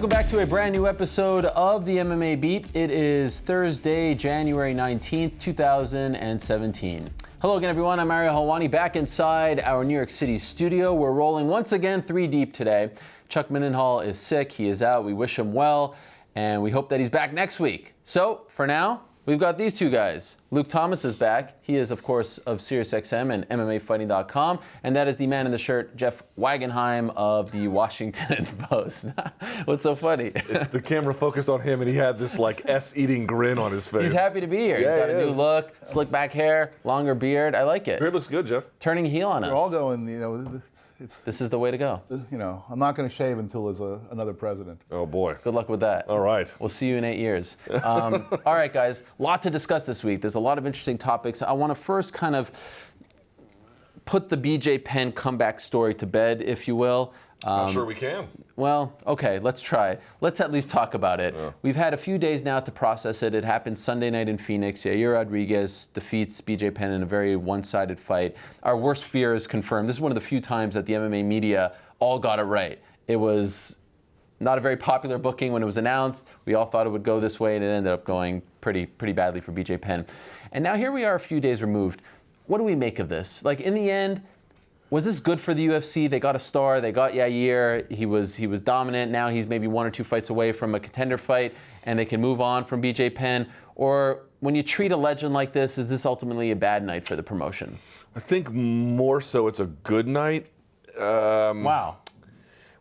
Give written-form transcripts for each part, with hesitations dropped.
Welcome back to a brand new episode of the MMA Beat. It is Thursday, January 19th, 2017. Hello again, everyone. I'm Mario Helwani, back inside our New York City studio. We're rolling once again 3 deep today. Chuck Mindenhall is sick. He is out. We wish him well, and we hope that he's back next week. So, for now, we've got these two guys. Luke Thomas is back. He is, of course, of SiriusXM and MMAfighting.com. And that is the man in the shirt, Jeff Wagenheim of the Washington Post. What's so funny? The camera focused on him, and he had this, like, S-eating grin on his face. He's happy to be here. Yeah, He's got a new look, slick back hair, longer beard. I like it. Beard looks good, Jeff. Turning heel on us. We're all going, this is the way to go. I'm not going to shave until there's another president. Oh, boy. Good luck with that. All right. We'll see you in 8 years. All right, guys. A lot to discuss this week. There's a lot of interesting topics. I want to first kind of put the BJ Penn comeback story to bed, if you will. I'm sure we can. Well, okay, let's try. Let's at least talk about it. Yeah. We've had a few days now to process it. It happened Sunday night in Phoenix. Yair Rodriguez defeats BJ Penn in a very one-sided fight. Our worst fear is confirmed. This is one of the few times that the MMA media all got it right. It was not a very popular booking when it was announced. We all thought it would go this way, and it ended up going pretty badly for BJ Penn. And now here we are a few days removed. What do we make of this? Like, in the end, was this good for the UFC? They got a star. They got Yair. He was dominant. Now he's maybe 1 or 2 fights away from a contender fight, and they can move on from BJ Penn. Or when you treat a legend like this, is this ultimately a bad night for the promotion? I think more so it's a good night. Wow.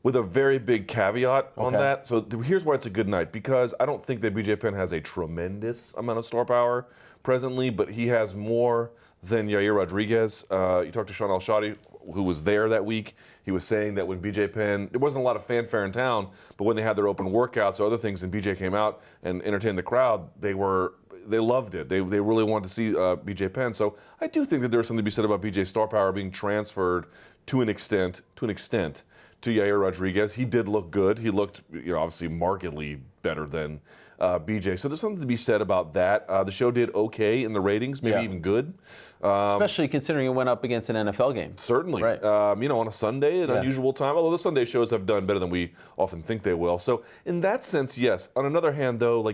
With a very big caveat on that. So here's why it's a good night. Because I don't think that BJ Penn has a tremendous amount of star power presently, but he has more than Yair Rodriguez. You talked to Sean Al-Shadi, who was there that week. He was saying that when BJ Penn, there wasn't a lot of fanfare in town, but when they had their open workouts or other things and BJ came out and entertained the crowd, they loved it. They really wanted to see BJ Penn. So I do think that there's something to be said about BJ's star power being transferred to an extent to Yair Rodriguez. He did look good. He looked, obviously markedly better than BJ. So there's something to be said about that. The show did okay in the ratings, maybe even good. Especially considering it went up against an NFL game. Certainly. Right. On a Sunday, an unusual time, although the Sunday shows have done better than we often think they will. So in that sense, yes. On another hand, though,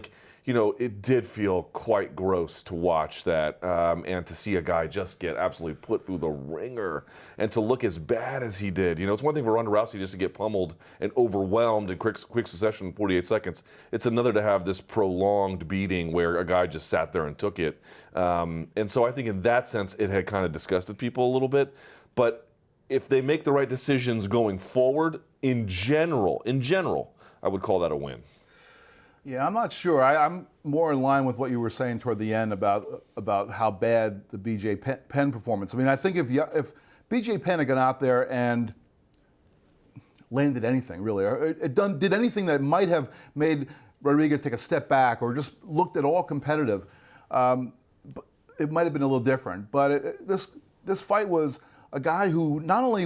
it did feel quite gross to watch that and to see a guy just get absolutely put through the ringer and to look as bad as he did. It's one thing for Ronda Rousey just to get pummeled and overwhelmed in quick succession in 48 seconds. It's another to have this prolonged beating where a guy just sat there and took it. And so I think in that sense it had kind of disgusted people a little bit. But if they make the right decisions going forward, in general, I would call that a win. Yeah, I'm not sure. I'm more in line with what you were saying toward the end about how bad the BJ Penn performance. I mean, I think if BJ Penn had gone out there and landed anything, really, or did anything that might have made Rodriguez take a step back or just looked at all competitive, it might have been a little different. But this fight was a guy who not only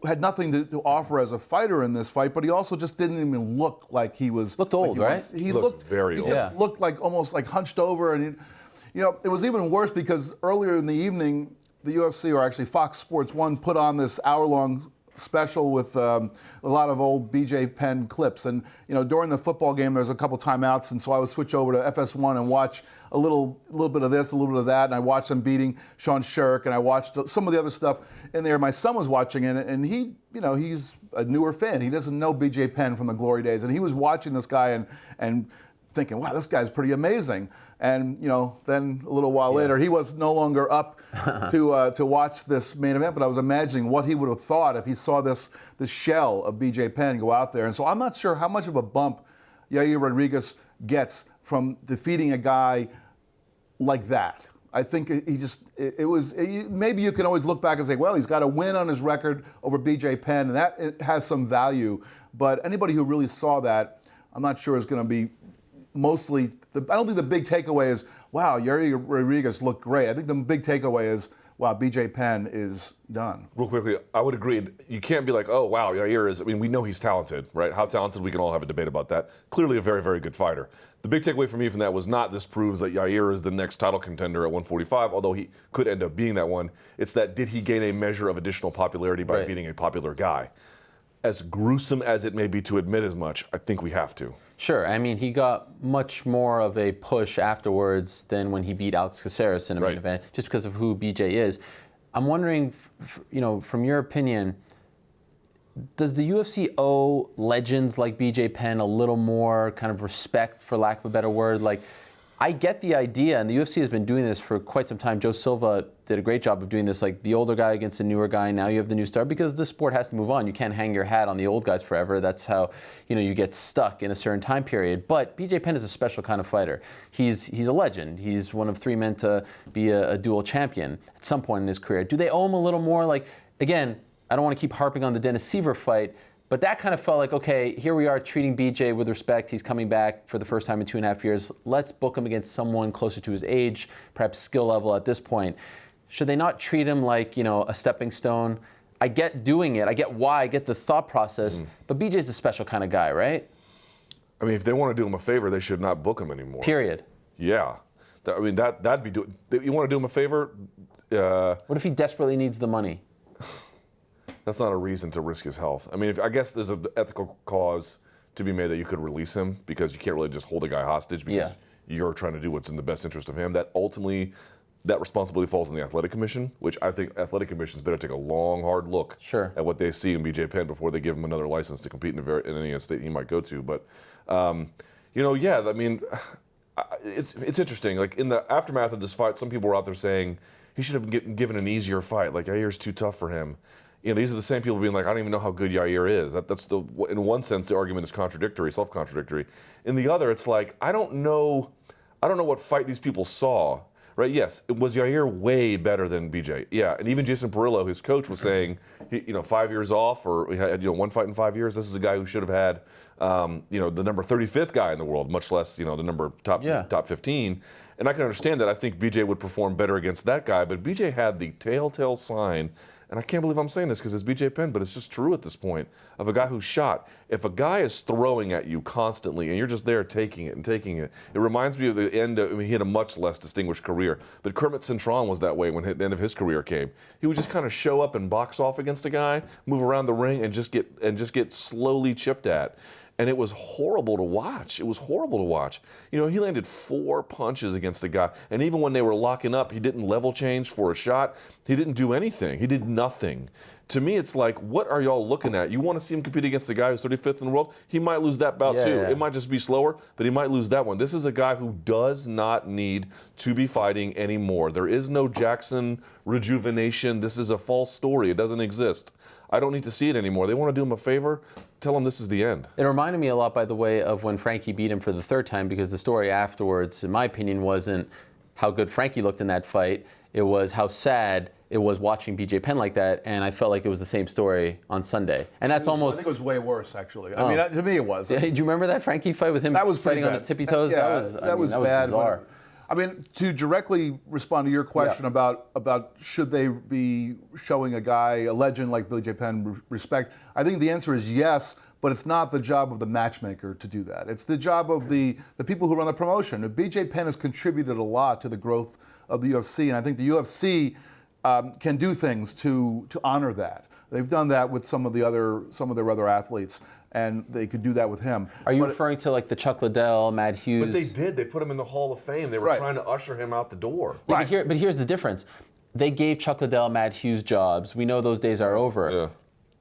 had nothing to offer as a fighter in this fight, but he also just didn't even look like he was. Looked old, right? He looked very old. He just looked like almost like hunched over, and it was even worse because earlier in the evening, the UFC, or actually Fox Sports 1, put on this hour-long special with a lot of old BJ Penn clips. And during the football game, there was a couple timeouts, and so I would switch over to FS1 and watch a little bit of this, a little bit of that, and I watched them beating Sean Shirk, and I watched some of the other stuff in there. My son was watching it, and he's a newer fan. He doesn't know BJ Penn from the glory days, and he was watching this guy and thinking, wow, this guy's pretty amazing. And then a little while later, he was no longer up to watch this main event. But I was imagining what he would have thought if he saw this shell of BJ Penn go out there. And so I'm not sure how much of a bump Yair Rodriguez gets from defeating a guy like that. I think maybe you can always look back and say, well, he's got a win on his record over BJ Penn, and that it has some value. But anybody who really saw that, I'm not sure is going to be. Mostly, I don't think the big takeaway is, wow, Yair Rodriguez looked great. I think the big takeaway is, wow, BJ Penn is done. Real quickly, I would agree. You can't be like, oh, wow, Yair is, we know he's talented, right? How talented, we can all have a debate about that. Clearly a very, very good fighter. The big takeaway for me from that was not this proves that Yair is the next title contender at 145, although he could end up being that one. It's that did he gain a measure of additional popularity by beating a popular guy? as gruesome as it may be to admit as much, I think we have to. Sure. I mean, he got much more of a push afterwards than when he beat Alex Caceres in a main event, just because of who BJ is. I'm wondering, from your opinion, does the UFC owe legends like BJ Penn a little more kind of respect, for lack of a better word? Like, I get the idea, and the UFC has been doing this for quite some time. Joe Silva did a great job of doing this, like the older guy against the newer guy. Now you have the new star, because the sport has to move on. You can't hang your hat on the old guys forever. That's how you get stuck in a certain time period. But BJ Penn is a special kind of fighter. He's a legend. He's one of 3 men to be a dual champion at some point in his career. Do they owe him a little more? Like, again, I don't want to keep harping on the Dennis Seaver fight, but that kind of felt like, okay, here we are treating BJ with respect. He's coming back for the first time in 2.5 years. Let's book him against someone closer to his age, perhaps skill level at this point. Should they not treat him like, a stepping stone? I get doing it. I get why. I get the thought process. But BJ's a special kind of guy, right? I mean, if they want to do him a favor, they should not book him anymore. Period. Yeah. That'd be doing. You want to do him a favor? What if he desperately needs the money? That's not a reason to risk his health. I mean, I guess there's an ethical cause to be made that you could release him, because you can't really just hold a guy hostage because you're trying to do what's in the best interest of him. That ultimately, that responsibility falls on the athletic commission, which I think athletic commissions better take a long, hard look at what they see in BJ Penn before they give him another license to compete in any state he might go to. But, I mean, it's interesting. Like, in the aftermath of this fight, some people were out there saying he should have been given an easier fight. Like, Yair's too tough for him. These are the same people being like, I don't even know how good Yair is. That's in one sense, the argument is contradictory, self-contradictory. In the other, it's like, I don't know what fight these people saw, right? Yes, it was Yair way better than BJ. Yeah, and even Jason Perillo, his coach, was saying, 5 years off, or we had, one fight in 5 years. This is a guy who should have had, the number 35th guy in the world, much less, the number top 15. And I can understand that. I think BJ would perform better against that guy, but BJ had the telltale sign. And I can't believe I'm saying this because it's BJ Penn, but it's just true at this point, of a guy who's shot. If a guy is throwing at you constantly and you're just there taking it, it reminds me of the end of, he had a much less distinguished career. But Kermit Cintron was that way when the end of his career came. He would just kind of show up and box off against a guy, move around the ring, and just get slowly chipped at. And it was horrible to watch. It was horrible to watch. He landed 4 punches against a guy. And even when they were locking up, he didn't level change for a shot. He didn't do anything. He did nothing. To me, it's like, what are y'all looking at? You want to see him compete against a guy who's 35th in the world? He might lose that bout too. Yeah. It might just be slower, but he might lose that one. This is a guy who does not need to be fighting anymore. There is no Jackson rejuvenation. This is a false story. It doesn't exist. I don't need to see it anymore. They want to do him a favor, tell him this is the end. It reminded me a lot, by the way, of when Frankie beat him for the 3rd time, because the story afterwards, in my opinion, wasn't how good Frankie looked in that fight. It was how sad it was watching BJ Penn like that, and I felt like it was the same story on Sunday. And that's almost... I think it was way worse, actually. I mean, to me it was. Yeah, do you remember that Frankie fight with him that was fighting bad. On his tippy toes? Yeah, that was bad. Bizarre. I mean, to directly respond to your question about should they be showing a legend like BJ Penn respect, I think the answer is yes, but it's not the job of the matchmaker to do that. It's the job of the people who run the promotion. BJ Penn has contributed a lot to the growth of the UFC, and I think the UFC can do things to honor that. They've done that with some of their other athletes, and they could do that with him. Are you referring to like the Chuck Liddell, Matt Hughes? But they did. They put him in the Hall of Fame. They were trying to usher him out the door. Yeah, but here's the difference. They gave Chuck Liddell, Matt Hughes jobs. We know those days are over. Yeah.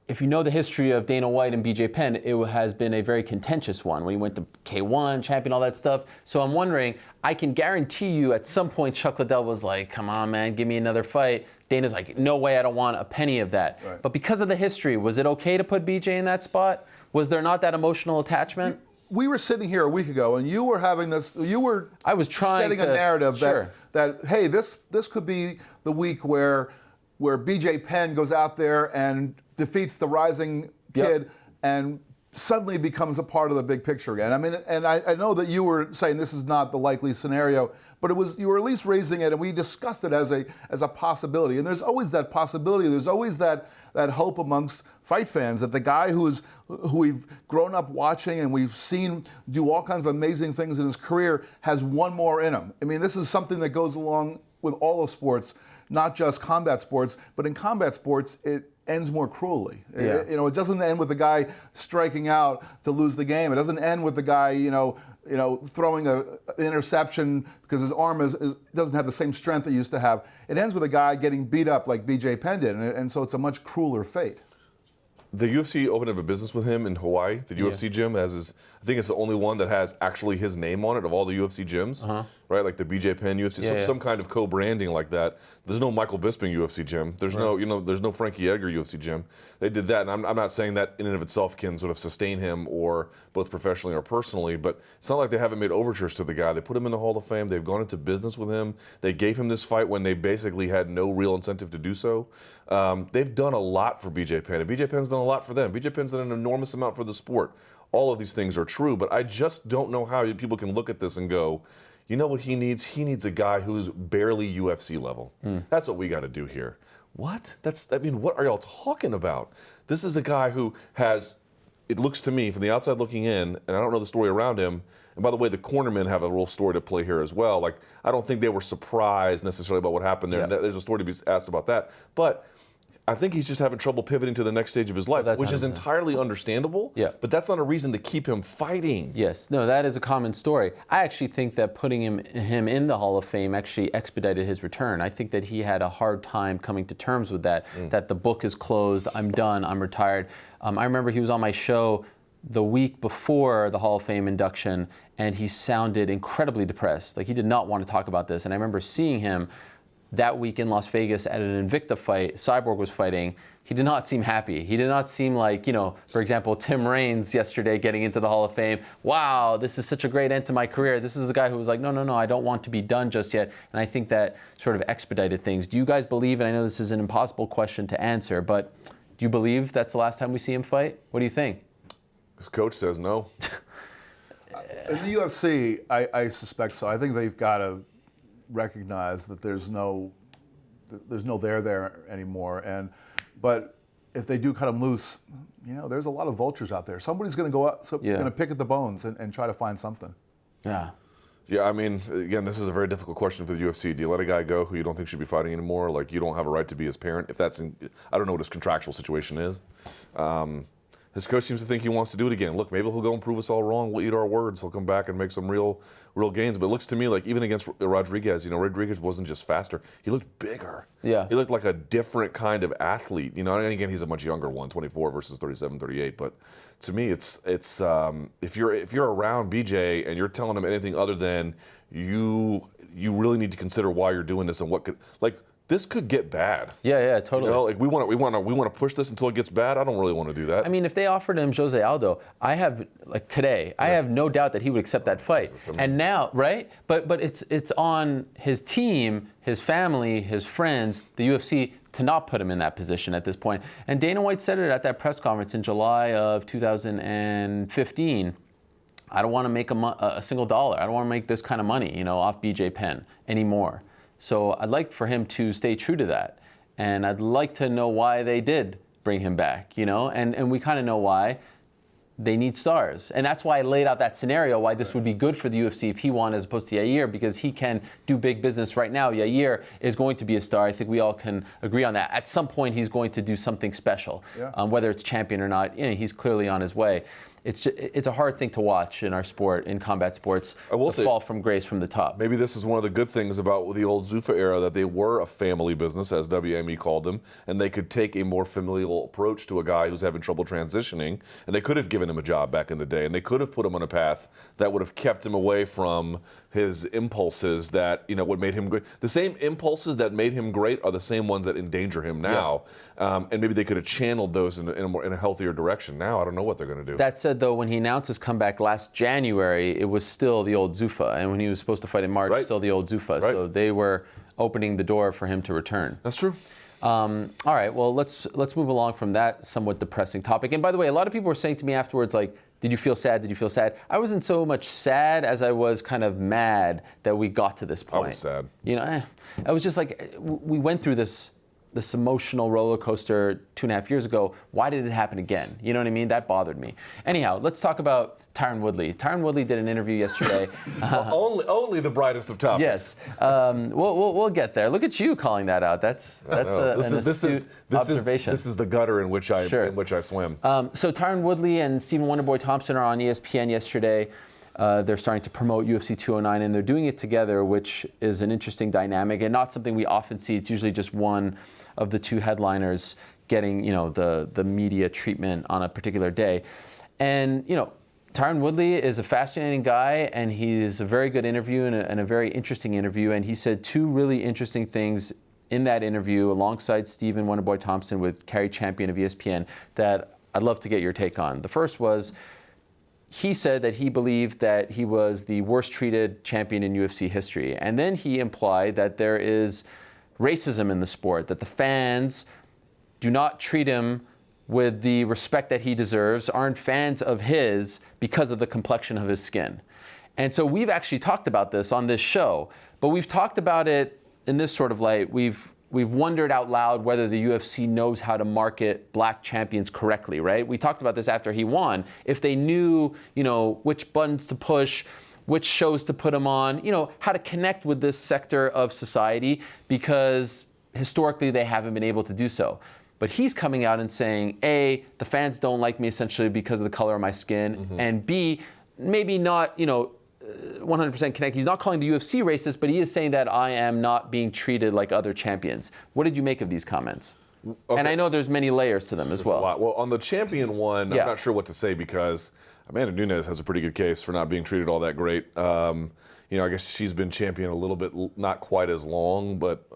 If you know the history of Dana White and BJ Penn, it has been a very contentious one when he went to K1, champion, all that stuff. So I'm wondering, I can guarantee you at some point Chuck Liddell was like, come on, man, give me another fight. Dana's like, no way, I don't want a penny of that. Right. But because of the history, was it okay to put BJ in that spot? Was there not that emotional attachment? We were sitting here a week ago, and you were having this. I was setting a narrative that hey, this could be the week where BJ Penn goes out there and defeats the rising kid and suddenly becomes a part of the big picture again. I mean, and I know that you were saying this is not the likely scenario, but you were at least raising it, and we discussed it as a possibility. And there's always that possibility. There's always that hope amongst fight fans that the guy who we've grown up watching and we've seen do all kinds of amazing things in his career has one more in him. I mean, this is something that goes along with all of sports, not just combat sports, but in combat sports, ends more cruelly. Yeah. It doesn't end with the guy striking out to lose the game. It doesn't end with the guy, throwing an interception because his arm doesn't have the same strength it used to have. It ends with a guy getting beat up like BJ Penn did, and so it's a much crueler fate. The UFC opened up a business with him in Hawaii. The UFC gym I think it's the only one that has actually his name on it of all the UFC gyms, right? Like the BJ Penn UFC, some kind of co-branding like that. There's no Michael Bisping UFC gym. There's there's no Frankie Edgar UFC gym. They did that, and I'm not saying that in and of itself can sort of sustain him or both professionally or personally, but it's not like they haven't made overtures to the guy. They put him in the Hall of Fame. They've gone into business with him. They gave him this fight when they basically had no real incentive to do so. They've done a lot for BJ Penn, and BJ Penn's done a lot for them. BJ Penn's done an enormous amount for the sport. All of these things are true, but I just don't know how people can look at this and go, you know what he needs? He needs a guy who's barely UFC level. That's what we got to do here. What? What are y'all talking about? This is a guy who has, it looks to me, from the outside looking in, and I don't know the story around him, and by the way, the cornermen have a real story to play here as well. Like, I don't think they were surprised necessarily about what happened there. Yeah. There's a story to be asked about that. But I think he's just having trouble pivoting to the next stage of his life, which is entirely understandable. Yeah. But that's not a reason to keep him fighting. Yes, no, that is a common story. I actually think that putting him in the Hall of Fame actually expedited his return. I think that he had a hard time coming to terms with that, that the book is closed, I'm done, I'm retired. I remember he was on my show the week before the Hall of Fame induction, and he sounded incredibly depressed. Like, he did not want to talk about this. And I remember seeing him that week in Las Vegas at an Invicta fight. Cyborg was fighting. He did not seem happy. He did not seem like, for example, Tim Raines yesterday getting into the Hall of Fame. Wow, this is such a great end to my career. This is a guy who was like, no, I don't want to be done just yet. And I think that sort of expedited things. Do you guys believe, and I know this is an impossible question to answer, but do you believe that's the last time we see him fight? What do you think? His coach says no. In the UFC, I suspect so. I think they've got to recognize that there's no there anymore. But if they do cut him loose, there's a lot of vultures out there. Somebody's going to go out, going to pick at the bones and try to find something. Yeah. Yeah, I mean, again, this is a very difficult question for the UFC. Do you let a guy go who you don't think should be fighting anymore? Like, you don't have a right to be his parent. If that's I don't know what his contractual situation is. His coach seems to think he wants to do it again. Look, maybe he'll go and prove us all wrong. We'll eat our words. He'll come back and make some real gains. But it looks to me like even against Rodriguez, Rodriguez wasn't just faster. He looked bigger. Yeah. He looked like a different kind of athlete. And again, he's a much younger one, 24 versus 37, 38. But to me, it's if you're around BJ and you're telling him anything other than you really need to consider why you're doing this and what could this could get bad. Yeah, totally. We want to push this until it gets bad. I don't really want to do that. I mean, if they offered him Jose Aldo, I have no doubt that he would accept that fight. And now, right? But it's on his team, his family, his friends, the UFC to not put him in that position at this point. And Dana White said it at that press conference in July of 2015. I don't want to make a single dollar. I don't want to make this kind of money, off BJ Penn anymore. So I'd like for him to stay true to that. And I'd like to know why they did bring him back, and we kind of know why. They need stars. And that's why I laid out that scenario, why this would be good for the UFC if he won as opposed to Yair, because he can do big business right now. Yair is going to be a star. I think we all can agree on that. At some point, he's going to do something special. Yeah. Whether it's champion or not, he's clearly on his way. It's a hard thing to watch in our sport, in combat sports, the fall from grace from the top. Maybe this is one of the good things about the old Zuffa era, that they were a family business, as WME called them, and they could take a more familial approach to a guy who's having trouble transitioning, and they could have given him a job back in the day, and they could have put him on a path that would have kept him away from his impulses that, what made him great. The same impulses that made him great are the same ones that endanger him now. Yeah. And maybe they could have channeled those in a healthier direction. Now I don't know what they're going to do. That said, though, when he announced his comeback last January, it was still the old Zuffa. And when he was supposed to fight in March, still the old Zuffa. Right. So they were opening the door for him to return. That's true. All right, well, let's move along from that somewhat depressing topic. And by the way, a lot of people were saying to me afterwards, like, did you feel sad? Did you feel sad? I wasn't so much sad as I was kind of mad that we got to this point. I was sad. I was just like, we went through this this emotional roller coaster 2.5 years ago. Why did it happen again? You know what I mean? That bothered me. Anyhow, let's talk about Tyron Woodley. Tyron Woodley did an interview yesterday. Only the brightest of topics. Yes, we'll get there. Look at you calling that out. That's an astute observation. This is the gutter in which I swim. So Tyron Woodley and Stephen Wonderboy Thompson are on ESPN yesterday. They're starting to promote UFC 209, and they're doing it together, which is an interesting dynamic and not something we often see. It's usually just one of the two headliners getting, the media treatment on a particular day. And, Tyron Woodley is a fascinating guy, and he's a very good interview and a very interesting interview. And he said two really interesting things in that interview alongside Stephen Wonderboy Thompson with Cary Champion of ESPN that I'd love to get your take on. The first was, he said that he believed that he was the worst treated champion in UFC history. And then he implied that there is racism in the sport, that the fans do not treat him with the respect that he deserves, aren't fans of his because of the complexion of his skin. And so we've actually talked about this on this show, but we've talked about it in this sort of light. We've wondered out loud whether the UFC knows how to market black champions correctly, right? We talked about this after he won. If they knew, which buttons to push, which shows to put him on, how to connect with this sector of society, because historically they haven't been able to do so. But he's coming out and saying, A, the fans don't like me essentially because of the color of my skin, and B, maybe not, 100% connect. He's not calling the UFC racist, but he is saying that I am not being treated like other champions. What did you make of these comments? Okay. And I know there's many layers to them as well. A lot. Well, on the champion one, I'm not sure what to say because Amanda Nunes has a pretty good case for not being treated all that great. I guess she's been champion a little bit, not quite as long, but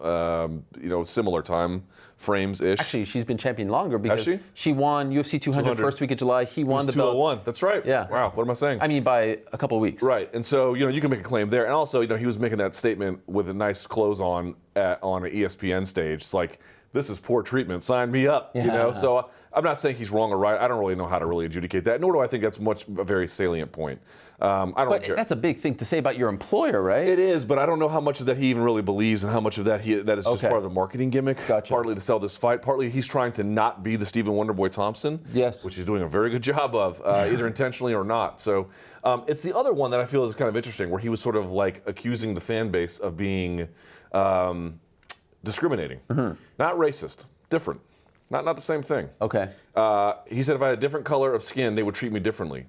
similar time frames-ish. Actually, she's been champion longer because Has she won UFC 200 first week of July. He won the belt. 201. That's right. Yeah. Wow. What am I saying? I mean, by a couple of weeks. Right. And so, you can make a claim there. And also, he was making that statement with a nice clothes on an ESPN stage. It's like, this is poor treatment. Sign me up. Yeah. So I'm not saying he's wrong or right. I don't really know how to really adjudicate that, nor do I think that's a very salient point. I don't But care. that's a big thing to say about your employer, right? It is, but I don't know how much of that he even really believes and how much of that that is just part of the marketing gimmick. Gotcha. Partly to sell this fight, partly he's trying to not be the Stephen Wonderboy Thompson, Yes. which he's doing a very good job of, either intentionally or not. So it's the other one that I feel is kind of interesting, where he was sort of like accusing the fan base of being discriminating. Not racist, different. Not the same thing. Okay. He said if I had a different color of skin, they would treat me differently.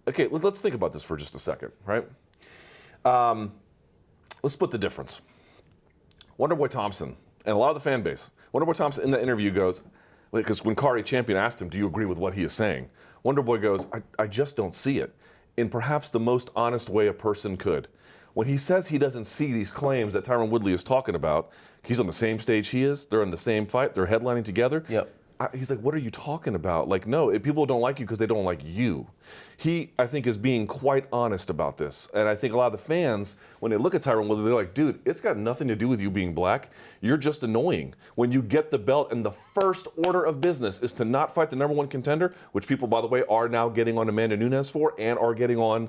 Okay, let's think about this for just a second, right? Let's split the difference. Wonderboy Thompson and a lot of the fan base. Wonderboy Thompson in the interview goes, because when Cary Champion asked him, do you agree with what he is saying? Wonderboy goes, I just don't see it, in perhaps the most honest way a person could. When he says he doesn't see these claims that Tyron Woodley is talking about, he's on the same stage he is, they're in the same fight, they're headlining together. Yep. He's like, what are you talking about? Like, no, people don't like you because they don't like you. He, I think, is being quite honest about this. And I think a lot of the fans, when they look at Tyron Woodley, they're like, dude, it's got nothing to do with you being black. You're just annoying. When you get the belt and the first order of business is to not fight the number one contender, which people, by the way, are now getting on Amanda Nunes for and are getting on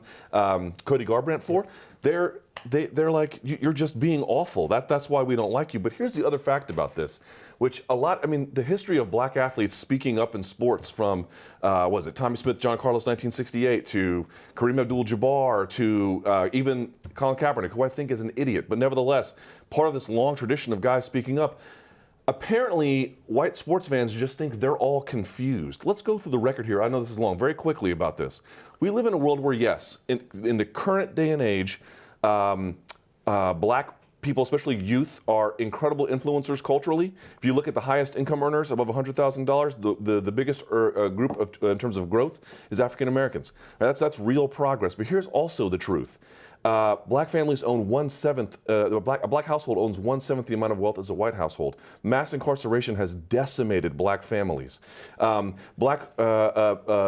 Cody Garbrandt for, they're like, you're just being awful. That's why we don't like you. But here's the other fact about this, which the history of black athletes speaking up in sports from, Tommy Smith, John Carlos, 1968, to Kareem Abdul-Jabbar, to even Colin Kaepernick, who I think is an idiot, but nevertheless, part of this long tradition of guys speaking up. Apparently, white sports fans just think they're all confused. Let's go through the record here. I know this is long, very quickly about this. We live in a world where, yes, in the current day and age, black people, especially youth, are incredible influencers culturally. If you look at the highest income earners above $100,000, the biggest group in terms of growth is African Americans. That's real progress. But here's also the truth. Black families own 1/7. A black household owns 1/7 the amount of wealth as a white household. Mass incarceration has decimated black families. Black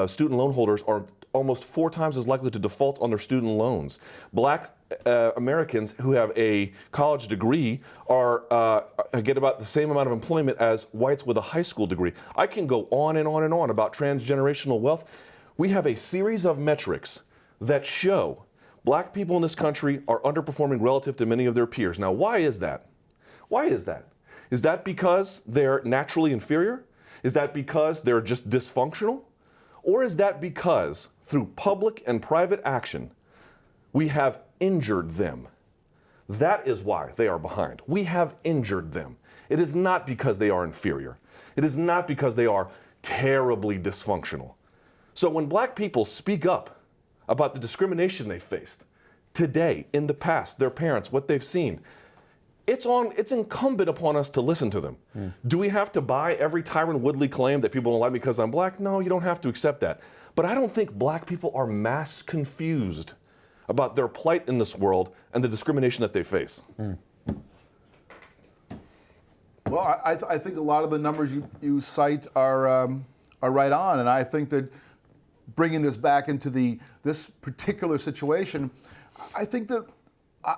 student loan holders are almost 4 times as likely to default on their student loans. Black Americans who have a college degree get about the same amount of employment as whites with a high school degree. I can go on and on and on about transgenerational wealth. We have a series of metrics that show black people in this country are underperforming relative to many of their peers. Now, why is that? Why is that? Is that because they're naturally inferior? Is that because they're just dysfunctional? Or is that because through public and private action, we have injured them? That is why they are behind. We have injured them. It is not because they are inferior. It is not because they are terribly dysfunctional. So when black people speak up about the discrimination they faced today, in the past, their parents, what they've seen, it's incumbent upon us to listen to them. Do we have to buy every Tyron Woodley claim that people don't like me because I'm black? No, you don't have to accept that. But I don't think black people are mass confused about their plight in this world and the discrimination that they face. Well, I think a lot of the numbers you cite are right on, and I think that bringing this back into this particular situation, I think that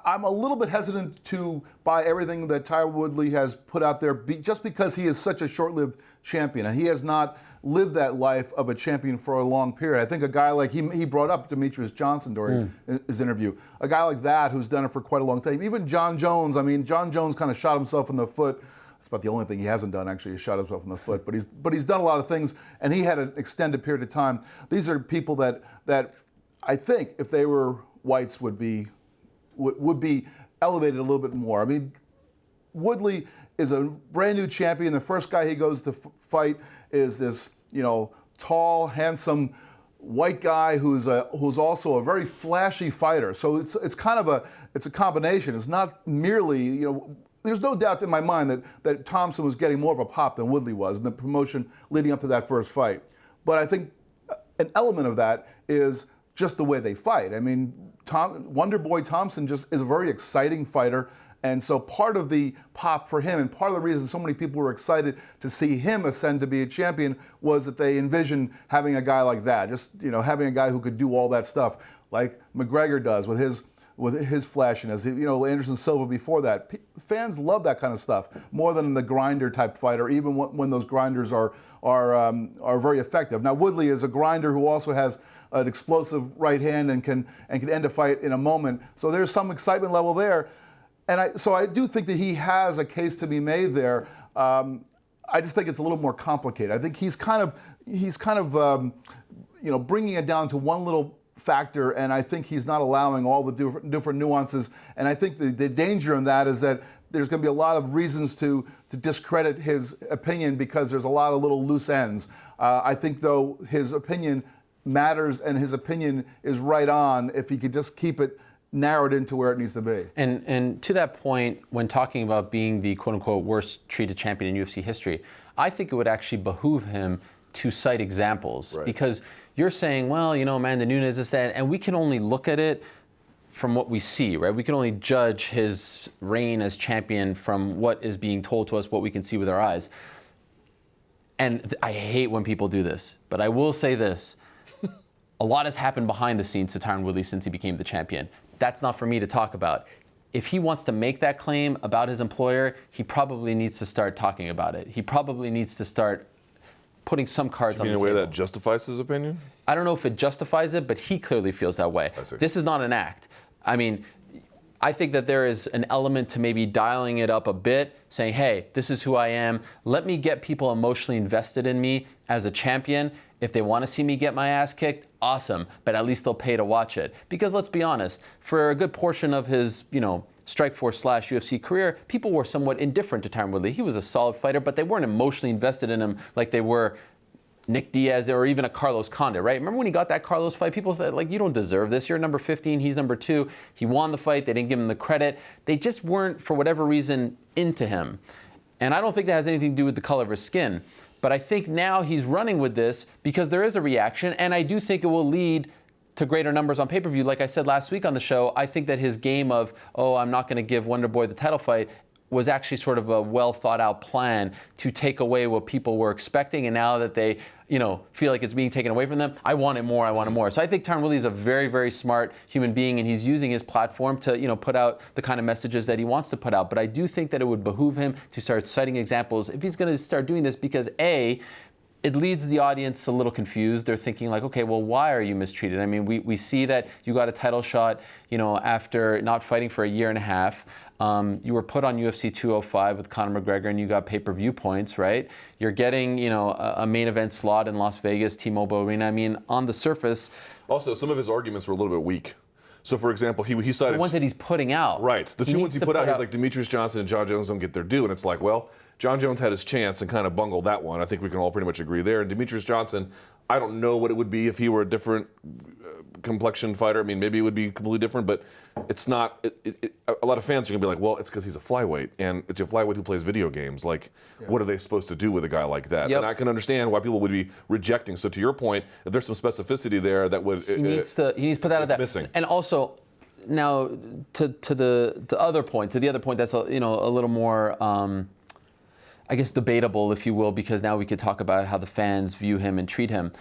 I'm a little bit hesitant to buy everything that Tyron Woodley has put out there just because he is such a short-lived champion. And he has not lived that life of a champion for a long period. I think a guy like he brought up Demetrius Johnson during his interview. A guy like that who's done it for quite a long time. Even John Jones, I mean, John Jones kind of shot himself in the foot. That's about the only thing he hasn't done, actually, is shot himself in the foot. But he's done a lot of things, and he had an extended period of time. These are people that I think, if they were whites, would be elevated a little bit more. I mean, Woodley is a brand new champion. The first guy he goes to fight is this, tall, handsome white guy who's also a very flashy fighter. So it's kind of a combination. It's not merely, there's no doubt in my mind that Thompson was getting more of a pop than Woodley was in the promotion leading up to that first fight. But I think an element of that is just the way they fight. I mean, Wonder Boy Thompson just is a very exciting fighter, and so part of the pop for him and part of the reason so many people were excited to see him ascend to be a champion was that they envisioned having a guy like that, just having a guy who could do all that stuff like McGregor does with his flashiness. Anderson Silva before that. Fans love that kind of stuff more than the grinder type fighter, even when those grinders are very effective. Now Woodley is a grinder who also has an explosive right hand and can end a fight in a moment. So there's some excitement level there, and I do think that he has a case to be made there. I just think it's a little more complicated. I think he's kind of bringing it down to one little factor, and I think he's not allowing all the different nuances. And I think the danger in that is that there's going to be a lot of reasons to discredit his opinion because there's a lot of little loose ends. I think, though, his opinion matters and his opinion is right on if he could just keep it narrowed into where it needs to be. And to that point, when talking about being the quote-unquote worst treated champion in UFC history, I think it would actually behoove him to cite examples. Right. Because you're saying, well, Amanda Nunes is that, and we can only look at it from what we see, right? We can only judge his reign as champion from what is being told to us, what we can see with our eyes. And I hate when people do this, but I will say this. A lot has happened behind the scenes to Tyron Woodley since he became the champion. That's not for me to talk about. If he wants to make that claim about his employer, he probably needs to start talking about it. He probably needs to start putting some cards on the table. In a way that justifies his opinion? I don't know if it justifies it, but he clearly feels that way. This is not an act. I mean, I think that there is an element to maybe dialing it up a bit, saying, hey, this is who I am. Let me get people emotionally invested in me as a champion. If they want to see me get my ass kicked, awesome, but at least they'll pay to watch it. Because let's be honest, for a good portion of his, Strikeforce/UFC career, people were somewhat indifferent to Tyron Woodley. He was a solid fighter, but they weren't emotionally invested in him like they were Nick Diaz or even a Carlos Condit, right? Remember when he got that Carlos fight? People said, you don't deserve this. You're number 15, he's number 2. He won the fight. They didn't give him the credit. They just weren't, for whatever reason, into him. And I don't think that has anything to do with the color of his skin. But I think now he's running with this because there is a reaction, and I do think it will lead to greater numbers on pay-per-view. Like I said last week on the show, I think that his game of, I'm not going to give Wonder Boy the title fight, was actually sort of a well-thought-out plan to take away what people were expecting, and now that they, feel like it's being taken away from them, I want it more. So I think Tyron Woodley is a very, very smart human being, and he's using his platform to, put out the kind of messages that he wants to put out. But I do think that it would behoove him to start citing examples if he's going to start doing this, because A, it leads the audience a little confused. They're thinking like, okay, well, why are you mistreated? I mean, we see that you got a title shot, after not fighting for a year and a half. You were put on UFC 205 with Conor McGregor, and you got pay-per-view points, right? You're getting, a main event slot in Las Vegas, T-Mobile Arena. I mean, on the surface. Also, some of his arguments were a little bit weak. So, for example, he cited the ones that he's putting out. Right. The two ones he put out, he's like, Demetrius Johnson and John Jones don't get their due. And it's like, well, John Jones had his chance and kind of bungled that one. I think we can all pretty much agree there. And Demetrius Johnson, I don't know what it would be if he were a different complexion fighter. I mean, maybe it would be completely different, but it's not. A lot of fans are going to be like, well, it's because he's a flyweight, and it's a flyweight who plays video games. Like, what are they supposed to do with a guy like that? Yep. And I can understand why people would be rejecting. So to your point, if there's some specificity there that would... He needs to put that out there. Missing. And also, now to the other point that's a little more I guess debatable, if you will, because now we could talk about how the fans view him and treat him.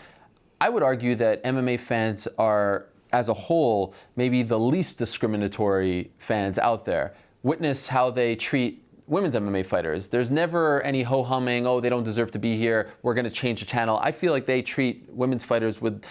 I would argue that MMA fans are, as a whole, maybe the least discriminatory fans out there. Witness how they treat women's MMA fighters. There's never any ho-humming, oh, they don't deserve to be here, we're going to change the channel. I feel like they treat women's fighters with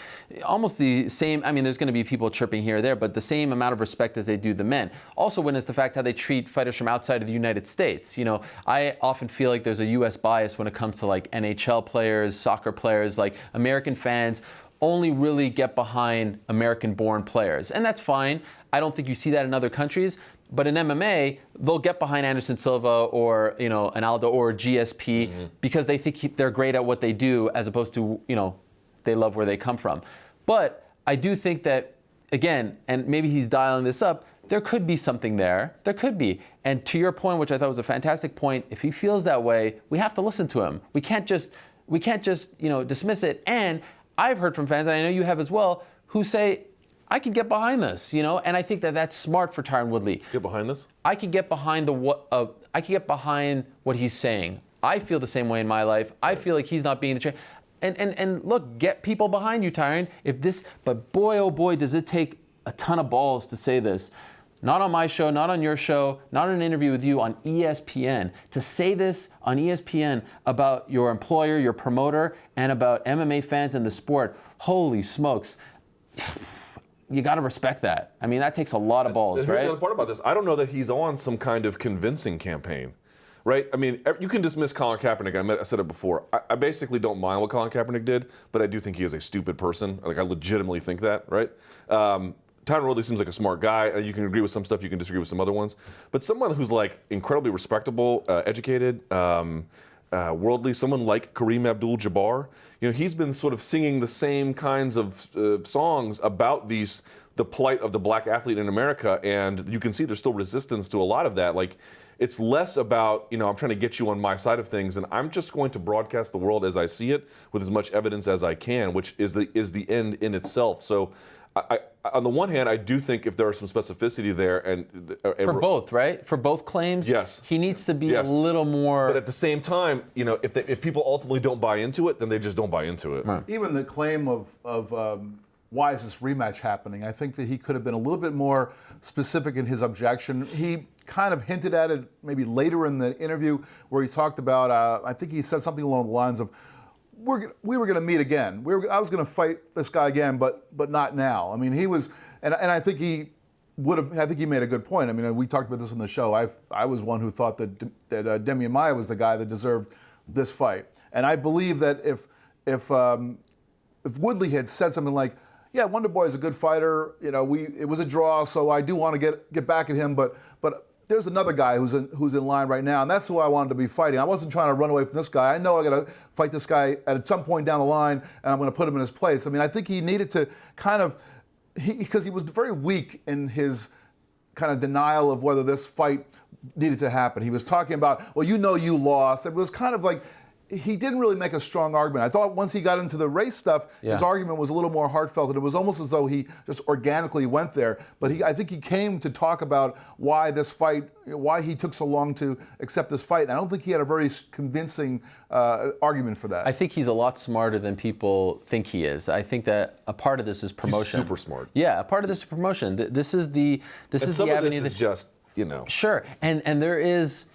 almost the same, I mean, there's going to be people chirping here or there, but the same amount of respect as they do the men. Also witness the fact how they treat fighters from outside of the United States. I often feel like there's a U.S. bias when it comes to like NHL players, soccer players, like American fans only really get behind American-born players. And that's fine. I don't think you see that in other countries. But in MMA, they'll get behind Anderson Silva or an Aldo or GSP because they think they're great at what they do, as opposed to they love where they come from. But I do think that, again, and maybe he's dialing this up, there could be something there. There could be. And to your point, which I thought was a fantastic point, if he feels that way, we have to listen to him. We can't just dismiss it. And I've heard from fans, and I know you have as well, who say, I could get behind this, and I think that that's smart for Tyron Woodley. Get behind this? I could get behind what he's saying. I feel the same way in my life. I feel like he's not being the and look, get people behind you, Tyron. But boy, oh boy, does it take a ton of balls to say this. Not on my show, not on your show, not in an interview with you on ESPN. To say this on ESPN about your employer, your promoter, and about MMA fans and the sport, holy smokes. You got to respect that. I mean, that takes a lot of balls, Here's right? the other part about this. I don't know that he's on some kind of convincing campaign, right? I mean, you can dismiss Colin Kaepernick. I said it before. I basically don't mind what Colin Kaepernick did, but I do think he is a stupid person. Like, I legitimately think that, right? Tyron Woodley seems like a smart guy. You can agree with some stuff. You can disagree with some other ones. But someone who's like incredibly respectable, educated, worldly, someone like Kareem Abdul-Jabbar, he's been sort of singing the same kinds of songs about the plight of the black athlete in America, and you can see there's still resistance to a lot of that. Like, it's less about, I'm trying to get you on my side of things, and I'm just going to broadcast the world as I see it with as much evidence as I can, which is the end in itself. So, on the one hand, I do think if there are some specificity there, and for both, right? For both claims, yes, he needs to be a little more. But at the same time, if people ultimately don't buy into it, then they just don't buy into it. Right. Even the claim of why is this rematch happening? I think that he could have been a little bit more specific in his objection. He kind of hinted at it maybe later in the interview where he talked about. I think he said something along the lines of, we were going to meet again. I was going to fight this guy again, but not now. I mean, he was, and I think he would have. I think he made a good point. I mean, we talked about this on the show. I was one who thought that Demian Maia was the guy that deserved this fight, and I believe that if Woodley had said something like, "Yeah, Wonder Boy is a good fighter. It was a draw, so I do want to get back at him, but." There's another guy who's in line right now, and that's who I wanted to be fighting. I wasn't trying to run away from this guy. I know I got to fight this guy at some point down the line, and I'm going to put him in his place. I mean, I think he needed to because he was very weak in his kind of denial of whether this fight needed to happen. He was talking about, well, you lost. It was kind of like, he didn't really make a strong argument. I thought once he got into the race stuff, his argument was a little more heartfelt, and it was almost as though he just organically went there. But I think he came to talk about why he took so long to accept this fight. And I don't think he had a very convincing argument for that. I think he's a lot smarter than people think he is. I think that a part of this is promotion. He's super smart. Yeah, a part of this is promotion. This is the some the of avenue this is just, Sure, and there is.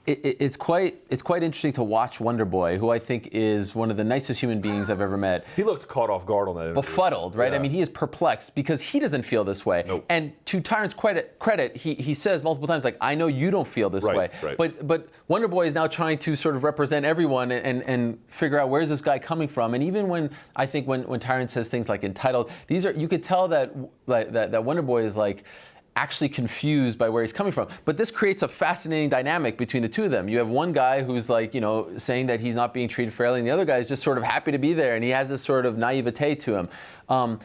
It's quite interesting to watch Wonder Boy, who I think is one of the nicest human beings I've ever met. He looked caught off guard on that interview. Befuddled, right? Yeah. I mean, he is perplexed because he doesn't feel this way. Nope. And to Tyron's credit, he says multiple times, like, I know you don't feel this way. Right. But Wonder Boy is now trying to sort of represent everyone and figure out where's this guy coming from. And even when Tyron says things like entitled, you could tell that Wonder Boy is like actually confused by where he's coming from. But this creates a fascinating dynamic between the two of them. You have one guy who's like, saying that he's not being treated fairly, and the other guy is just sort of happy to be there, and he has this sort of naivete to him.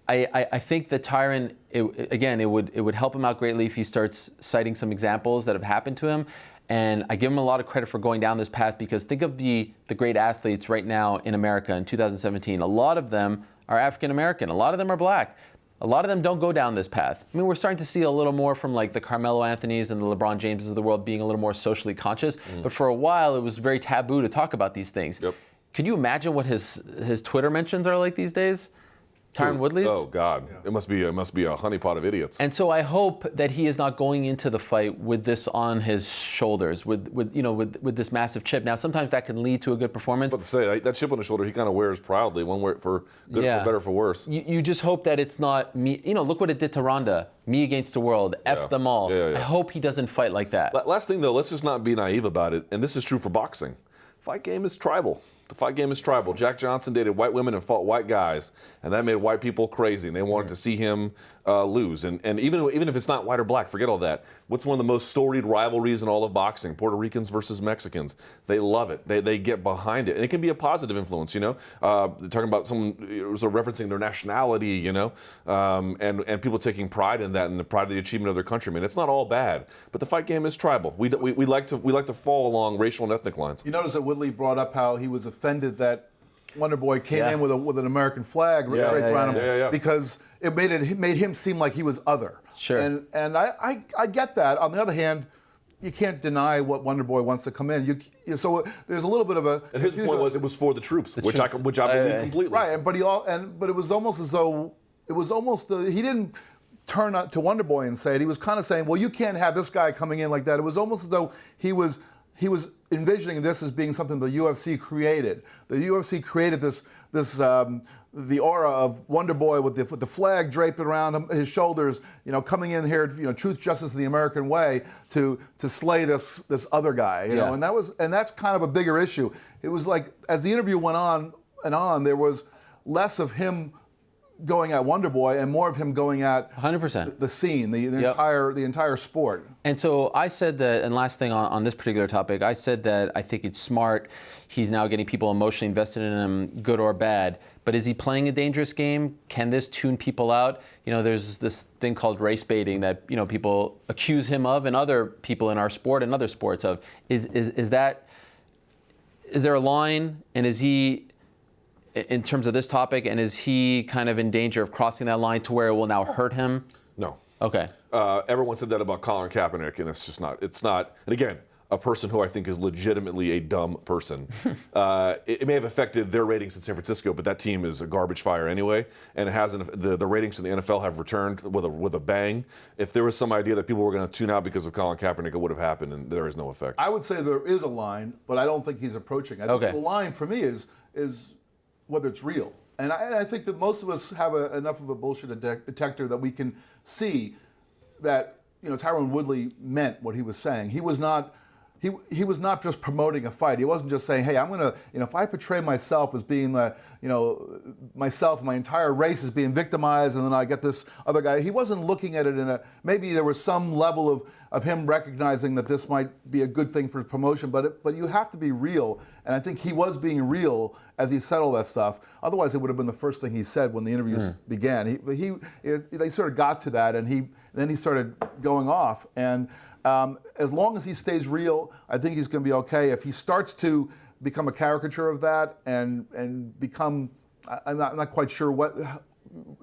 I think that Tyron, it would help him out greatly if he starts citing some examples that have happened to him. And I give him a lot of credit for going down this path, because think of the great athletes right now in America in 2017. A lot of them are African American. A lot of them are black. A lot of them don't go down this path. I mean, we're starting to see a little more from like the Carmelo Anthonys and the LeBron Jameses of the world being a little more socially conscious. But for a while, it was very taboo to talk about these things. Yep. Could you imagine what his Twitter mentions are like these days? Tyron Woodley's? Oh God, yeah. It must be a honeypot of idiots. And so I hope that he is not going into the fight with this on his shoulders, with this massive chip. Now, sometimes that can lead to a good performance. But to say that chip on his shoulder, he kind of wears proudly, for good, for better, for worse. You just hope that it's not me. Look what it did to Ronda. Me against the world. F them all. Yeah. I hope he doesn't fight like that. Last thing though, let's just not be naive about it. And this is true for boxing. Fight game is tribal. The fight game is tribal. Jack Johnson dated white women and fought white guys, and that made white people crazy, and they wanted to see him lose. And even if it's not white or black, forget all that. What's one of the most storied rivalries in all of boxing? Puerto Ricans versus Mexicans. They love it. They get behind it, and it can be a positive influence. They're talking about someone sort of referencing their nationality, and people taking pride in that and the pride of the achievement of their countrymen. It's not all bad, but the fight game is tribal. We like to fall along racial and ethnic lines. You notice that Woodley brought up how he was offended that Wonder Boy came in with an American flag draped around him because it made him seem like he was other. Sure. And I get that. On the other hand, you can't deny what Wonder Boy wants to come in. So there's a little bit of a. And his point was it was for the troops, which I believe completely. Right, but it was almost as though he didn't turn to Wonder Boy and say it. He was kind of saying, well, you can't have this guy coming in like that. It was almost as though he was envisioning this as being something the UFC created. The UFC created the aura of Wonder Boy with the flag draped around his shoulders, coming in here, truth, justice, and the American way to slay this other guy, and that's kind of a bigger issue. It was like as the interview went on, there was less of him going at Wonder Boy and more of him going at 100%. the scene, the entire sport. And so I said that, and last thing on this particular topic, I said that I think it's smart. He's now getting people emotionally invested in him, good or bad. But is he playing a dangerous game? Can this tune people out? There's this thing called race baiting that people accuse him of, and other people in our sport and other sports of. Is there a line, and is he, in terms of this topic, and is he kind of in danger of crossing that line to where it will now hurt him? No. Okay. Everyone said that about Colin Kaepernick, and it's just not. It's not. And again, a person who I think is legitimately a dumb person. It may have affected their ratings in San Francisco, but that team is a garbage fire anyway, and it hasn't. The ratings in the NFL have returned with a bang. If there was some idea that people were going to tune out because of Colin Kaepernick, it would have happened, and there is no effect. I would say there is a line, but I don't think he's approaching. I think the line for me is whether it's real. And I think that most of us have enough of a bullshit detector that we can see that Tyron Woodley meant what he was saying. He was not just promoting a fight. He wasn't just saying, hey, I'm gonna, if I portray myself as being myself, my entire race is being victimized, and then I get this other guy. He wasn't looking at it maybe there was some level of him recognizing that this might be a good thing for promotion, but you have to be real. And I think he was being real as he said all that stuff. Otherwise, it would have been the first thing he said when the interviews began. They sort of got to that, and then he started going off. And as long as he stays real, I think he's going to be okay. If he starts to become a caricature of that and become, I'm not quite sure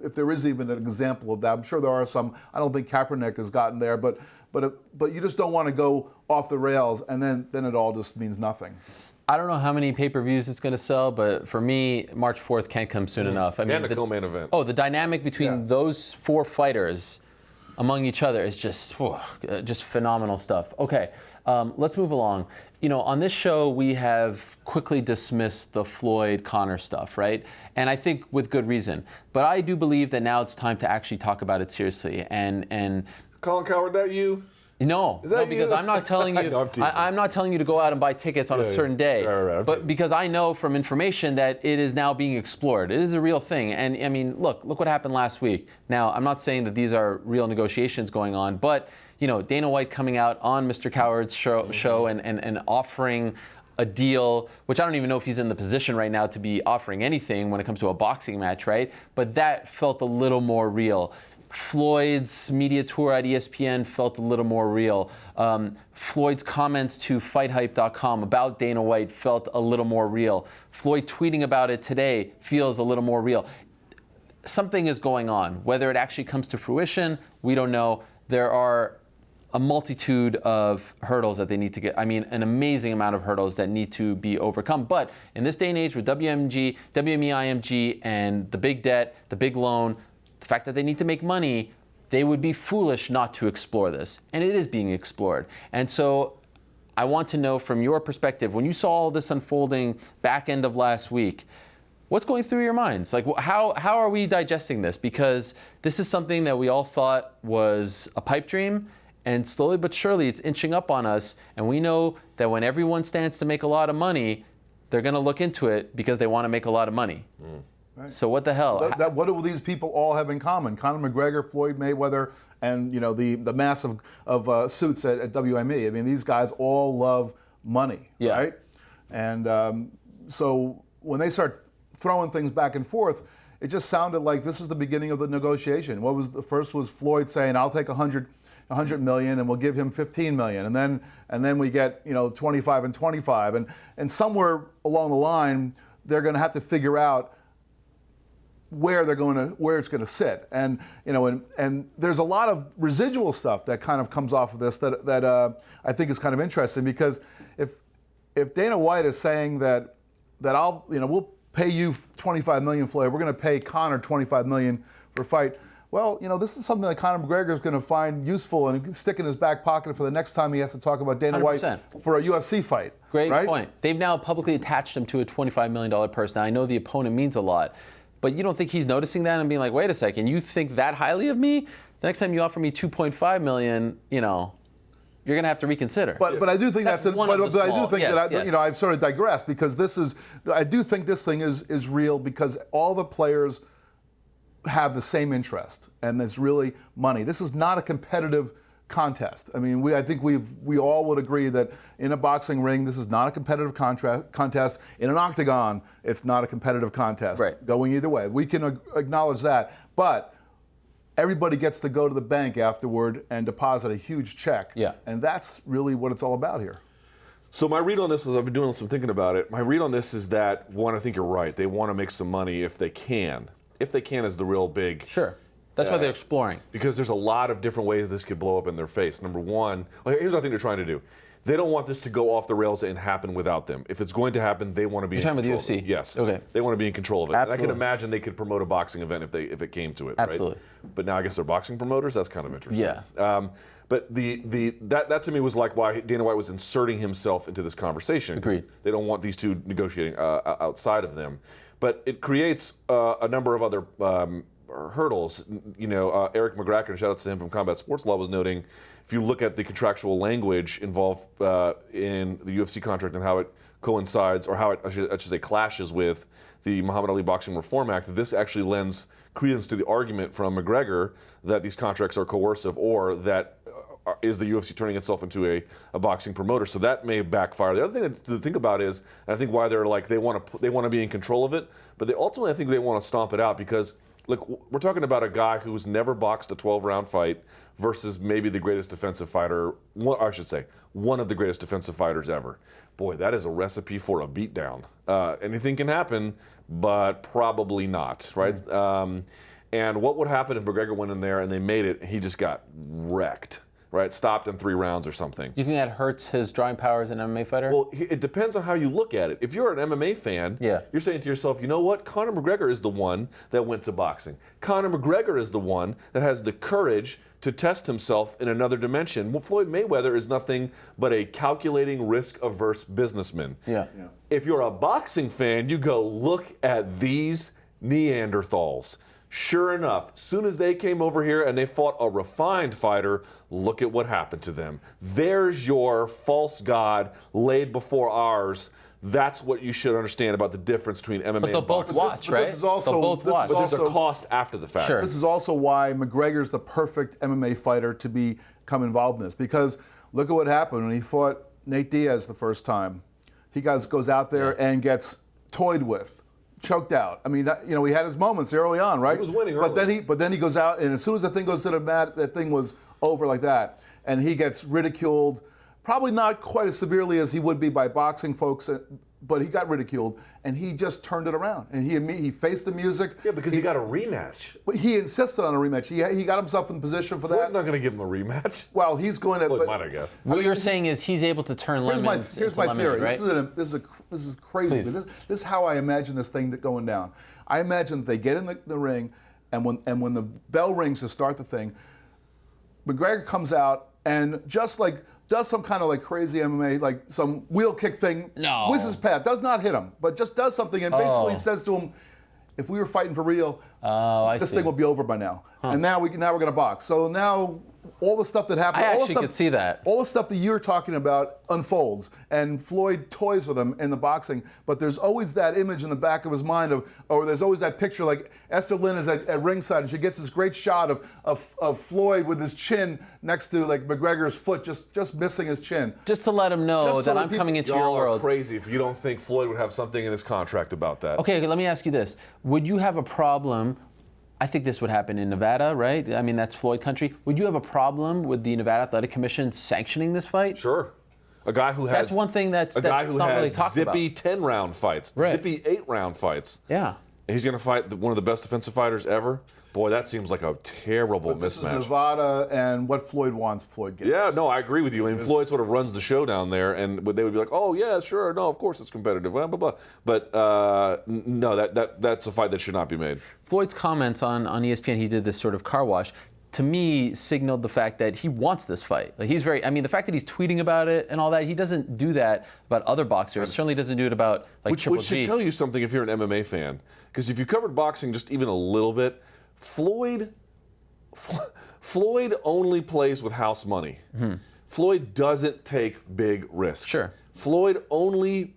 if there is even an example of that. I'm sure there are some. I don't think Kaepernick has gotten there, but you just don't want to go off the rails, and then it all just means nothing. I don't know how many pay-per-views it's going to sell, but for me, March 4th can't come soon enough. I mean, and a co-main event. Oh, the dynamic between those four fighters among each other is just phenomenal stuff. Okay, let's move along. You know, on this show, we have quickly dismissed the Floyd-Conor stuff, right? And I think with good reason. But I do believe that now it's time to actually talk about it seriously. And Colin Cowherd, that you? No, Is that because you? I'm not telling you. No, I'm not telling you to go out and buy tickets on a certain day. Right, but because I know from information that it is now being explored. It is a real thing. And I mean, look what happened last week. Now, I'm not saying that these are real negotiations going on, but you know, Dana White coming out on Mr. Cowherd's show and offering a deal, which I don't even know if he's in the position right now to be offering anything when it comes to a boxing match, right? But that felt a little more real. Floyd's media tour at ESPN felt a little more real. Floyd's comments to FightHype.com about Dana White felt a little more real. Floyd tweeting about it today feels a little more real. Something is going on. Whether it actually comes to fruition, we don't know. There are a multitude of hurdles that they need to get. I mean, an amazing amount of hurdles that need to be overcome. But in this day and age with WME, IMG, and the big debt, the big loan, the fact that they need to make money, they would be foolish not to explore this. And it is being explored. And so I want to know from your perspective, when you saw all this unfolding back end of last week, what's going through your minds? Like, how are we digesting this? Because this is something that we all thought was a pipe dream, and slowly but surely it's inching up on us. And we know that when everyone stands to make a lot of money, they're going to look into it because they want to make a lot of money. Right. So what the hell? What do these people all have in common? Conor McGregor, Floyd Mayweather, and you know the mass of suits at WME. I mean, these guys all love money, right? And so when they start throwing things back and forth, it just sounded like this is the beginning of the negotiation. What was the first was Floyd saying, "I'll take 100 million and we'll give him 15 million," and then we get 25 and 25, and somewhere along the line they're going to have to figure out where it's going to sit, and and there's a lot of residual stuff that kind of comes off of this that I think is kind of interesting, because if Dana White is saying that we'll pay you 25 million, Floyd, we're going to pay Conor 25 million for a fight. Well, this is something that Conor McGregor is going to find useful and stick in his back pocket for the next time he has to talk about Dana 100%. White for a UFC fight. Great right? point. They've now publicly attached him to a $25 million purse. Now, I know the opponent means a lot, but you don't think he's noticing that and being like, wait a second, you think that highly of me? The next time you offer me 2.5 million, you're going to have to reconsider. But I do think that's I do think that I've sort of digressed, because I do think this thing is real, because all the players have the same interest, and it's really money. This is not a competitive contest. I mean, I think we all would agree that in a boxing ring, this is not a competitive contest. In an octagon, it's not a competitive contest. Right. Going either way. We can acknowledge that. But everybody gets to go to the bank afterward and deposit a huge check. Yeah. And that's really what it's all about here. So my read on this, as I've been doing some thinking about it, my read on this is that, one, I think you're right. They want to make some money if they can. If they can is the real big... Sure. That's why they're exploring. Because there's a lot of different ways this could blow up in their face. Number one, here's what I think they're trying to do. They don't want this to go off the rails and happen without them. If it's going to happen, they want to be in control. You're talking about the UFC? Yes. Okay. They want to be in control of it. Absolutely. And I can imagine they could promote a boxing event if it came to it. Absolutely. Right? But now I guess they're boxing promoters? That's kind of interesting. Yeah. But that to me was like why Dana White was inserting himself into this conversation. Agreed. They don't want these two negotiating outside of them. But it creates a number of other hurdles. Eric McGracken, shout out to him from Combat Sports Law, was noting, if you look at the contractual language involved in the UFC contract and how it coincides, or how it, I should say, clashes with the Muhammad Ali Boxing Reform Act, this actually lends credence to the argument from McGregor that these contracts are coercive, or that is the UFC turning itself into a boxing promoter. So that may backfire. The other thing to think about is, and I think why they're like, they want to be in control of it, but they ultimately, I think they want to stomp it out, because look, we're talking about a guy who's never boxed a 12-round fight versus maybe the greatest defensive fighter, I should say, one of the greatest defensive fighters ever. Boy, that is a recipe for a beatdown. Anything can happen, but probably not, right? Mm-hmm. And what would happen if McGregor went in there and they made it, and he just got wrecked? right? Stopped in 3 rounds or something. Do you think that hurts his drawing power as an MMA fighter? Well, it depends on how you look at it. If you're an MMA fan, you're saying to yourself, you know what? Conor McGregor is the one that went to boxing. Conor McGregor is the one that has the courage to test himself in another dimension. Well, Floyd Mayweather is nothing but a calculating, risk-averse businessman. If you're a boxing fan, you go, look at these Neanderthals. Sure enough, soon as they came over here and they fought a refined fighter, look at what happened to them. There's your false god laid before ours. That's what you should understand about the difference between MMA and boxing. But they'll both watch, right? This is also, they'll both watch. But there's a cost after the fact. Sure. This is also why McGregor's the perfect MMA fighter to become involved in this. Because look at what happened when he fought Nate Diaz the first time. He goes out there and gets toyed with, choked out. I mean, you know, he had his moments early on, right? He was winning early. But then he goes out, and as soon as the thing goes to the mat, that thing was over like that. And he gets ridiculed, probably not quite as severely as he would be by boxing folks, but he got ridiculed, and he just turned it around. And he faced the music. Yeah, because he got a rematch. But he insisted on a rematch. He got himself in position for that. Floyd's not going to give him a rematch. Well, he's going to. Floyd might, I guess. What you're saying is he's able to turn lemons Here's into my lemonade, theory. right? This is crazy. But this is how I imagine this thing going down. I imagine that they get in the ring, and when the bell rings to start the thing, McGregor comes out and just like does some kind of like crazy MMA, like some wheel kick thing. No. Whizzes past, does not hit him, but just does something and basically says to him, if we were fighting for real, this thing will be over by now. And now we're going to box. So now all the stuff that happened, I actually could see that. all the stuff that you're talking about unfolds, and Floyd toys with him in the boxing. But there's always that image in the back of his mind or there's always that picture, like Esther Lynn is at ringside, and she gets this great shot of Floyd with his chin next to like McGregor's foot, just missing his chin. Just to let him know that I'm coming into your Y'all are world. crazy if you don't think Floyd would have something in his contract about that. Okay, let me ask you this. Would you have a problem? I think this would happen in Nevada, right? I mean, that's Floyd country. Would you have a problem with the Nevada Athletic Commission sanctioning this fight? Sure. A guy who has That's one thing that's not really talked zippy about. 10-round fights, Right. zippy 8-round fights. Yeah. He's going to fight one of the best defensive fighters ever. Boy, that seems like a terrible This is mismatch. Nevada, and what Floyd wants, Floyd gets. Yeah, no, I agree with you. I mean, Floyd sort of runs the show down there, and they would be like, "Oh yeah, sure, no, of course it's competitive, blah blah blah." But no, that's a fight that should not be made. Floyd's comments on ESPN, he did this sort of car wash, to me signaled the fact that he wants this fight. Like the fact that he's tweeting about it and all that, he doesn't do that about other boxers. Certainly doesn't do it about like Triple Which G. should tell you something if you're an MMA fan, because if you covered boxing just even a little bit, Floyd only plays with house money. Floyd doesn't take big risks. Sure. Floyd only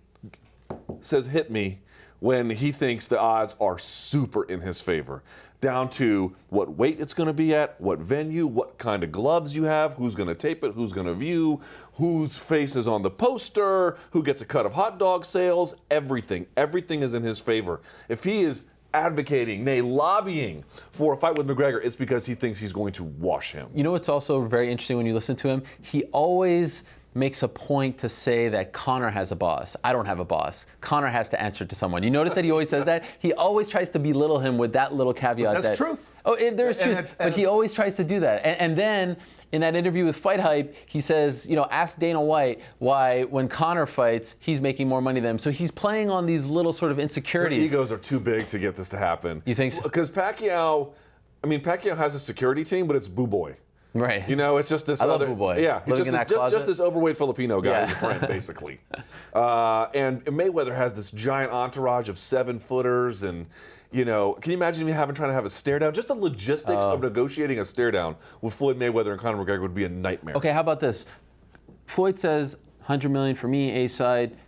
says hit me when he thinks the odds are super in his favor, down to what weight it's going to be at, what venue, what kind of gloves you have, who's going to tape it, who's going to view, whose face is on the poster, who gets a cut of hot dog sales, everything. Everything is in his favor. If he is advocating, nay, lobbying for a fight with McGregor, it's because he thinks he's going to wash him. You know what's also very interesting when you listen to him? He always makes a point to say that Conor has a boss. I don't have a boss. Conor has to answer to someone. You notice that he always says that? He always tries to belittle him with that little caveat. But that's truth. Oh, there's truth. But he always tries to do that. And then in that interview with Fight Hype, he says, ask Dana White why when Conor fights, he's making more money than him. So he's playing on these little sort of insecurities. Their egos are too big to get this to happen. You think so? Because Pacquiao has a security team, but it's Boo Boy. Right. It's just this I love other Boo Boy. Yeah, Living in that closet. just this overweight Filipino guy Yeah. who's a friend, basically. And Mayweather has this giant entourage of 7-footers, and can you imagine trying to have a stare down? Just the logistics of negotiating a stare down with Floyd Mayweather and Conor McGregor would be a nightmare. Okay, how about this? Floyd says $100 million for me, A side.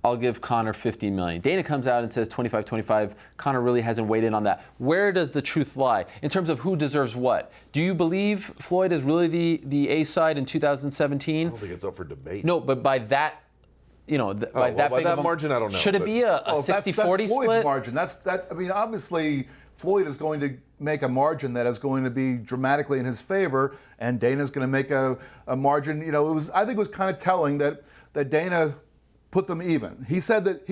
I'll give Conor $15 million. Dana comes out and says 25-25. Conor really hasn't weighed in on that. Where does the truth lie in terms of who deserves what? Do you believe Floyd is really the A side in 2017? I don't think it's up for debate. No, but by that, by that by big that of a margin, I don't know. Should it be a 60-40 that's Floyd's split? margin. Obviously, Floyd is going to make a margin that is going to be dramatically in his favor, and Dana's going to make a margin. I think it was kind of telling that Dana put them even. He said that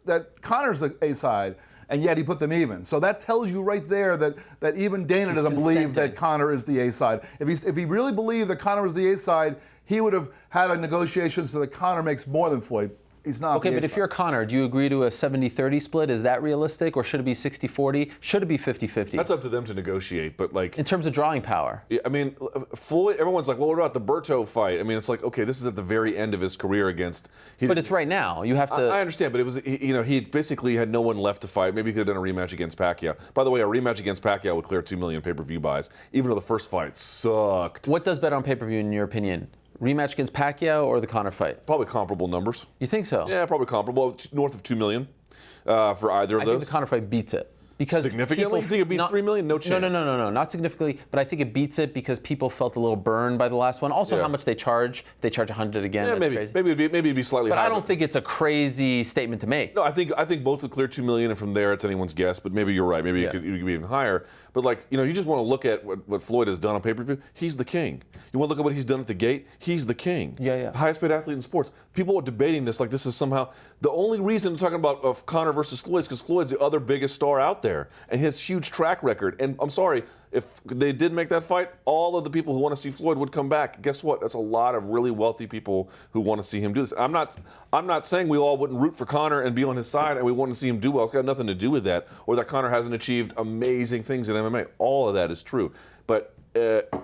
that Conor's the A side, and yet he put them even. So that tells you right there that even Dana doesn't believe that Conor is the A side. If he really believed that Conor was the A side, he would have had a negotiation so that Conor makes more than Floyd. He's not. Okay, but if you're Conor, do you agree to a 70-30 split? Is that realistic, or should it be 60-40? Should it be 50-50? That's up to them to negotiate, but like in terms of drawing power. I mean, Floyd. Everyone's like, well, what about the Berto fight? I mean, it's like, okay, this is at the very end of his career against. But it's right now. You have to. I understand, but it was, he basically had no one left to fight. Maybe he could have done a rematch against Pacquiao. By the way, a rematch against Pacquiao would clear 2 million pay-per-view buys, even though the first fight sucked. What does better on pay-per-view in your opinion? Rematch against Pacquiao or the Conor fight? Probably comparable numbers. You think so? Yeah, probably comparable. North of 2 million for either of those. I think the Conor fight beats it. Because significantly? You think it beats 3 million? No chance. No, not significantly. But I think it beats it because people felt a little burned by the last one. Also, how much they charge. They charge 100 again. Yeah, that's maybe. Crazy. Maybe it'd be slightly higher. But I don't think it's a crazy statement to make. No, I think both would clear 2 million, and from there it's anyone's guess. But maybe you're right. Maybe it could be even higher. But like, you just want to look at what Floyd has done on pay-per-view. He's the king. You want to look at what he's done at the gate. He's the king. Yeah. Highest paid athlete in sports. People are debating this like this is somehow the only reason we're talking about of Conor versus Floyd is because Floyd's the other biggest star out there and his huge track record. And I'm sorry, if they did make that fight, all of the people who want to see Floyd would come back. Guess what? That's a lot of really wealthy people who want to see him do this. I'm not saying we all wouldn't root for Conor and be on his side and we want to see him do well. It's got nothing to do with that, or that Conor hasn't achieved amazing things in MMA. All of that is true, but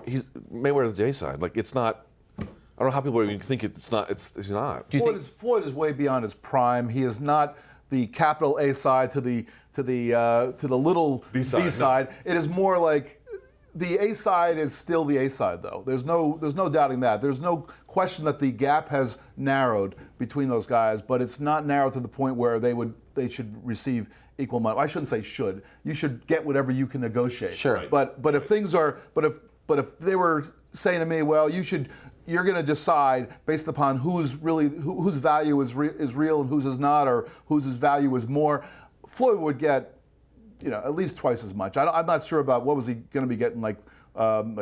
he's Mayweather's A side. Like, it's not. I don't know how people even think it's not. He's not. Floyd is way beyond his prime. He is not the capital A side to the little B side. No. It is more like the A side is still the A side, though. There's no doubting that. There's no question that the gap has narrowed between those guys, but it's not narrowed to the point where they should receive equal money. I shouldn't say should. You should get whatever you can negotiate. Sure. Right. But if things are if they were saying to me, well, you're going to decide based upon whose value is real and whose is not, or whose value is more, Floyd would get, at least twice as much. I'm not sure about what was he going to be getting, like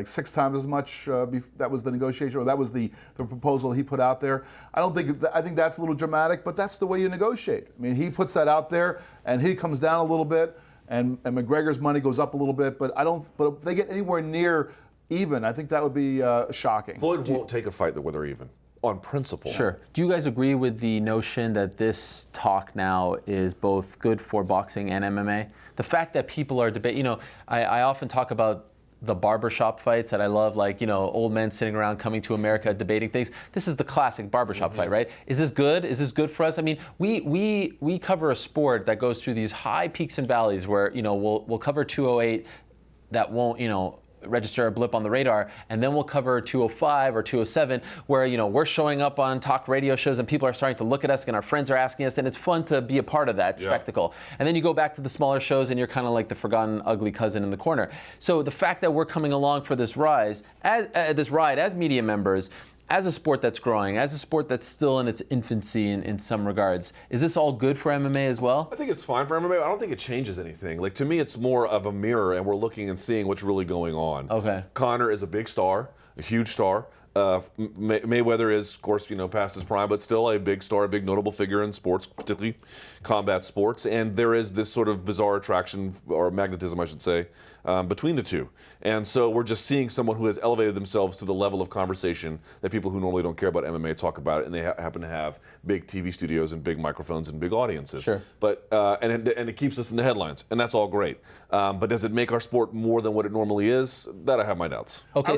6 times as much. That was the negotiation, or that was the proposal he put out there. I think that's a little dramatic, but that's the way you negotiate. I mean, he puts that out there, and he comes down a little bit, and McGregor's money goes up a little bit. But if they get anywhere near even, I think that would be shocking. Floyd won't take a fight where they're even, on principle. Sure. Do you guys agree with the notion that this talk now is both good for boxing and MMA? The fact that people are debating, I often talk about the barbershop fights that I love, like, old men sitting around coming to America debating things. This is the classic barbershop fight, right? Is this good? Is this good for us? I mean, we cover a sport that goes through these high peaks and valleys where, we'll cover 208 that won't, register a blip on the radar, and then we'll cover 205 or 207 where we're showing up on talk radio shows and people are starting to look at us and our friends are asking us, and it's fun to be a part of that spectacle. And then you go back to the smaller shows and you're kind of like the forgotten ugly cousin in the corner. So the fact that we're coming along for this ride as media members, as a sport that's growing, as a sport that's still in its infancy in some regards, is this all good for MMA as well? I think it's fine for MMA. I don't think it changes anything. Like, to me, it's more of a mirror, and we're looking and seeing what's really going on. Okay. Conor is a big star, a huge star. Mayweather is, of course, past his prime, but still a big star, a big notable figure in sports, particularly combat sports. And there is this sort of bizarre attraction, or magnetism, I should say, between the two. And so we're just seeing someone who has elevated themselves to the level of conversation that people who normally don't care about MMA talk about it, and they happen to have big TV studios and big microphones and big audiences. Sure. But and it keeps us in the headlines, and that's all great. But does it make our sport more than what it normally is? That I have my doubts. Okay,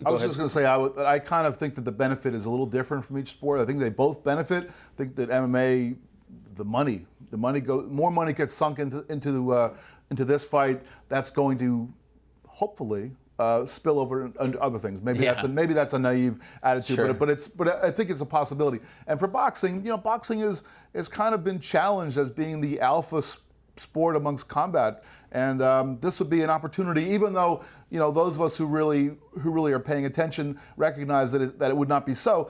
I was just going to say, I kind of think that the benefit is a little different from each sport. I think they both benefit. I think that MMA, the money goes, more money gets sunk into this fight. That's going to hopefully spill over into other things. Maybe that's a naive attitude, sure. but I think it's a possibility. And for boxing, boxing is kind of been challenged as being the alpha sport amongst combat, and this would be an opportunity. Even though those of us who really are paying attention recognize that it would not be so.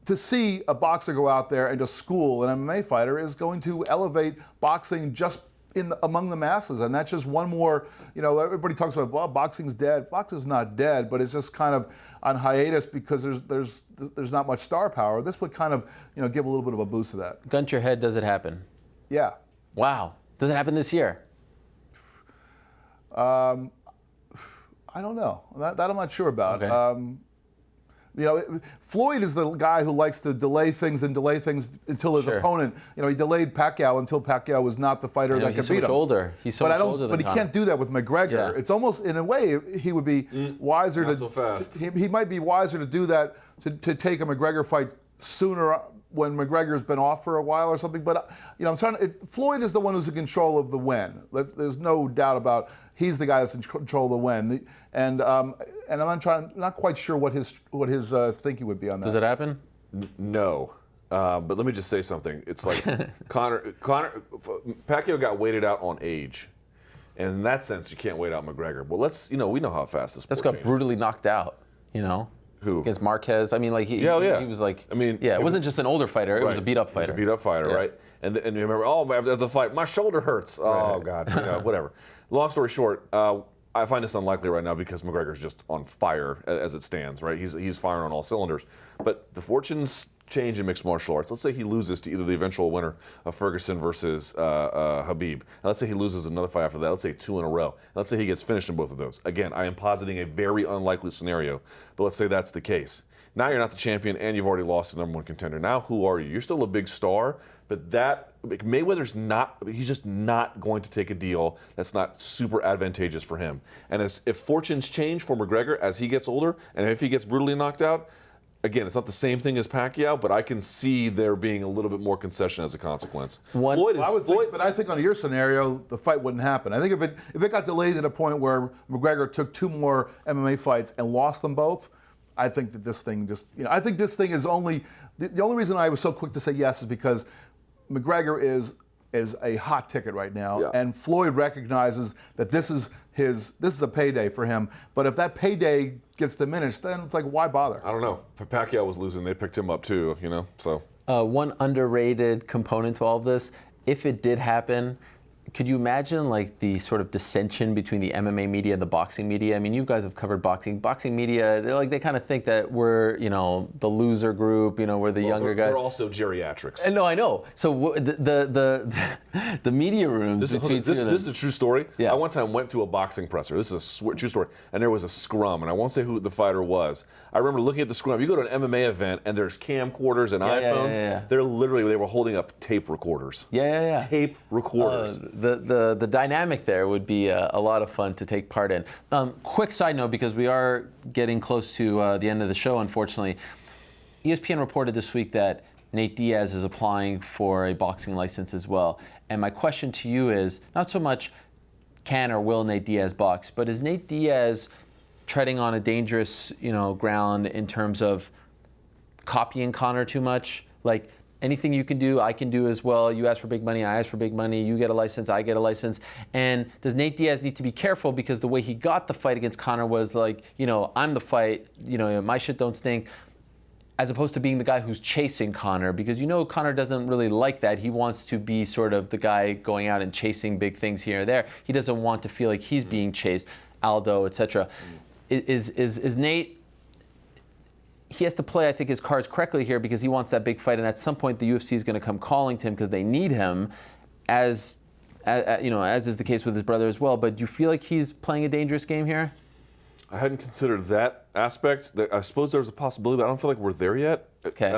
To see a boxer go out there and to school an MMA fighter is going to elevate boxing just among the masses, and that's just one more. Everybody talks about, well, boxing's dead. Boxing's not dead, but it's just kind of on hiatus because there's not much star power. This would kind of give a little bit of a boost to that. Gun to your head, does it happen? Yeah. Wow. Does it happen this year? I don't know. That I'm not sure about. Okay. Floyd is the guy who likes to delay things until his opponent. He delayed Pacquiao until Pacquiao was not the fighter that could beat him. He's so much older. He's so much older than But he Conor. can't do that with McGregor. Yeah. It's almost, in a way, he would be wiser not so fast. He might be wiser to do that to take a McGregor fight sooner when McGregor's been off for a while or something. But I'm Floyd is the one who's in control of the when. There's no doubt about he's the guy that's in control of the when. And I'm not quite sure what his thinking would be on that. Does it happen? No. But let me just say something. It's like Pacquiao got weighted out on age. And in that sense, you can't wait out McGregor. Well, we know how fast this sport Just got changes. brutally knocked out, Who? Against Marquez. I mean, he was like, it wasn't just an older fighter, it was a beat-up fighter. It was a beat-up fighter, right? And you remember, after the fight, my shoulder hurts. Oh, God, whatever. Long story short, I find this unlikely right now because McGregor's just on fire as it stands, right? He's firing on all cylinders. But the fortunes change in mixed martial arts. Let's say he loses to either the eventual winner of Ferguson versus Khabib. And let's say he loses another fight after that. Let's say 2 in a row. And let's say he gets finished in both of those. Again, I am positing a very unlikely scenario, but let's say that's the case. Now you're not the champion and you've already lost the number 1 contender. Now who are you? You're still a big star, but Mayweather's he's just not going to take a deal that's not super advantageous for him. And if fortunes change for McGregor as he gets older and if he gets brutally knocked out, again, it's not the same thing as Pacquiao, but I can see there being a little bit more concession as a consequence. But I think on your scenario, the fight wouldn't happen. I think if it got delayed to the point where McGregor took 2 more MMA fights and lost them both, I think that this thing I think this thing is only, the only reason I was so quick to say yes is because McGregor is a hot ticket right now, and Floyd recognizes that this is a payday for him. But if that payday gets diminished, then it's like, why bother? I don't know. Pacquiao was losing; they picked him up too. So one underrated component to all of this, if it did happen, could you imagine the sort of dissension between the MMA media and the boxing media? I mean, you guys have covered boxing. Boxing media, they kind of think that we're, the loser group, we're the younger guys. They're also geriatrics. And no, I know. So the media rooms. This is a true story. Yeah. I one time went to a boxing presser. This is a true story. And there was a scrum, and I won't say who the fighter was. I remember looking at the scrum. You go to an MMA event, and there's camcorders and iPhones. Yeah. They were holding up tape recorders. Yeah. Tape recorders. The dynamic there would be a lot of fun to take part in. Quick side note, because we are getting close to the end of the show, unfortunately. ESPN reported this week that Nate Diaz is applying for a boxing license as well. And my question to you is, not so much can or will Nate Diaz box, but is Nate Diaz treading on a dangerous, ground in terms of copying Conor too much? Like, anything you can do, I can do as well. You ask for big money, I ask for big money. You get a license, I get a license. And does Nate Diaz need to be careful because the way he got the fight against Conor was like, I'm the fight, my shit don't stink, as opposed to being the guy who's chasing Conor, because Conor doesn't really like that. He wants to be sort of the guy going out and chasing big things here and there. He doesn't want to feel like he's being chased, Aldo, etc. Is Nate? He has to play, I think, his cards correctly here because he wants that big fight, and at some point the UFC is going to come calling to him because they need him, as is the case with his brother as well. But do you feel like he's playing a dangerous game here? I hadn't considered that aspect. I suppose there's a possibility, but I don't feel like we're there yet. Okay.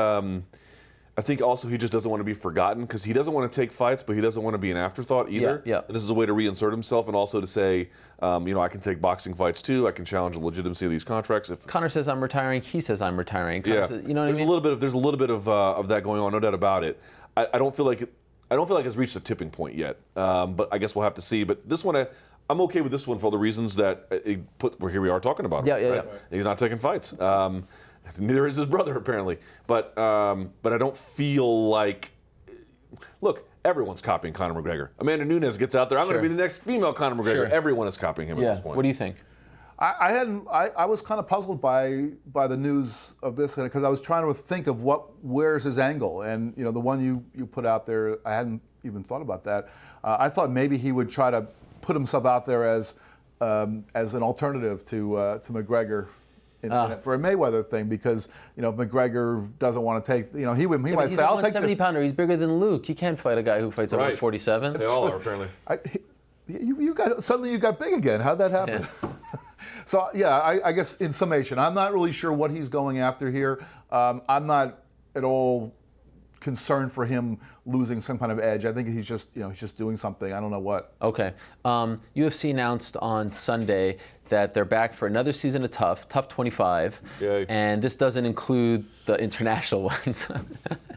I think also he just doesn't want to be forgotten because he doesn't want to take fights, but he doesn't want to be an afterthought either. Yeah. And this is a way to reinsert himself and also to say, I can take boxing fights too. I can challenge the legitimacy of these contracts. If Conor says I'm retiring, he says I'm retiring. Conor says, what I mean? There's a little bit of that going on, no doubt about it. I don't feel like it's reached a tipping point yet. But I guess we'll have to see. But this one, I'm okay with this one for all the reasons that here we are talking about him. Yeah. He's not taking fights. Neither is his brother, apparently. But I don't feel like... Look, everyone's copying Conor McGregor. Amanda Nunes gets out there, I'm going to be the next female Conor McGregor. Sure. Everyone is copying him at this point. What do you think? I was kind of puzzled by the news of this because I was trying to think of where's his angle, and the one you put out there, I hadn't even thought about that. I thought maybe he would try to put himself out there as an alternative to McGregor for a Mayweather thing because McGregor doesn't want to take. He might he's say, a "I'll take the 170-pounder. He's bigger than Luke. You can't fight a guy who fights at 147. They all are apparently. Suddenly you got big again. How'd that happen? Yeah. So yeah, I guess in summation, I'm not really sure what he's going after here. I'm not at all concerned for him losing some kind of edge. I think he's just doing something. I don't know what. Okay. UFC announced on Sunday that they're back for another season of Tough 25. Yay. And this doesn't include the international ones.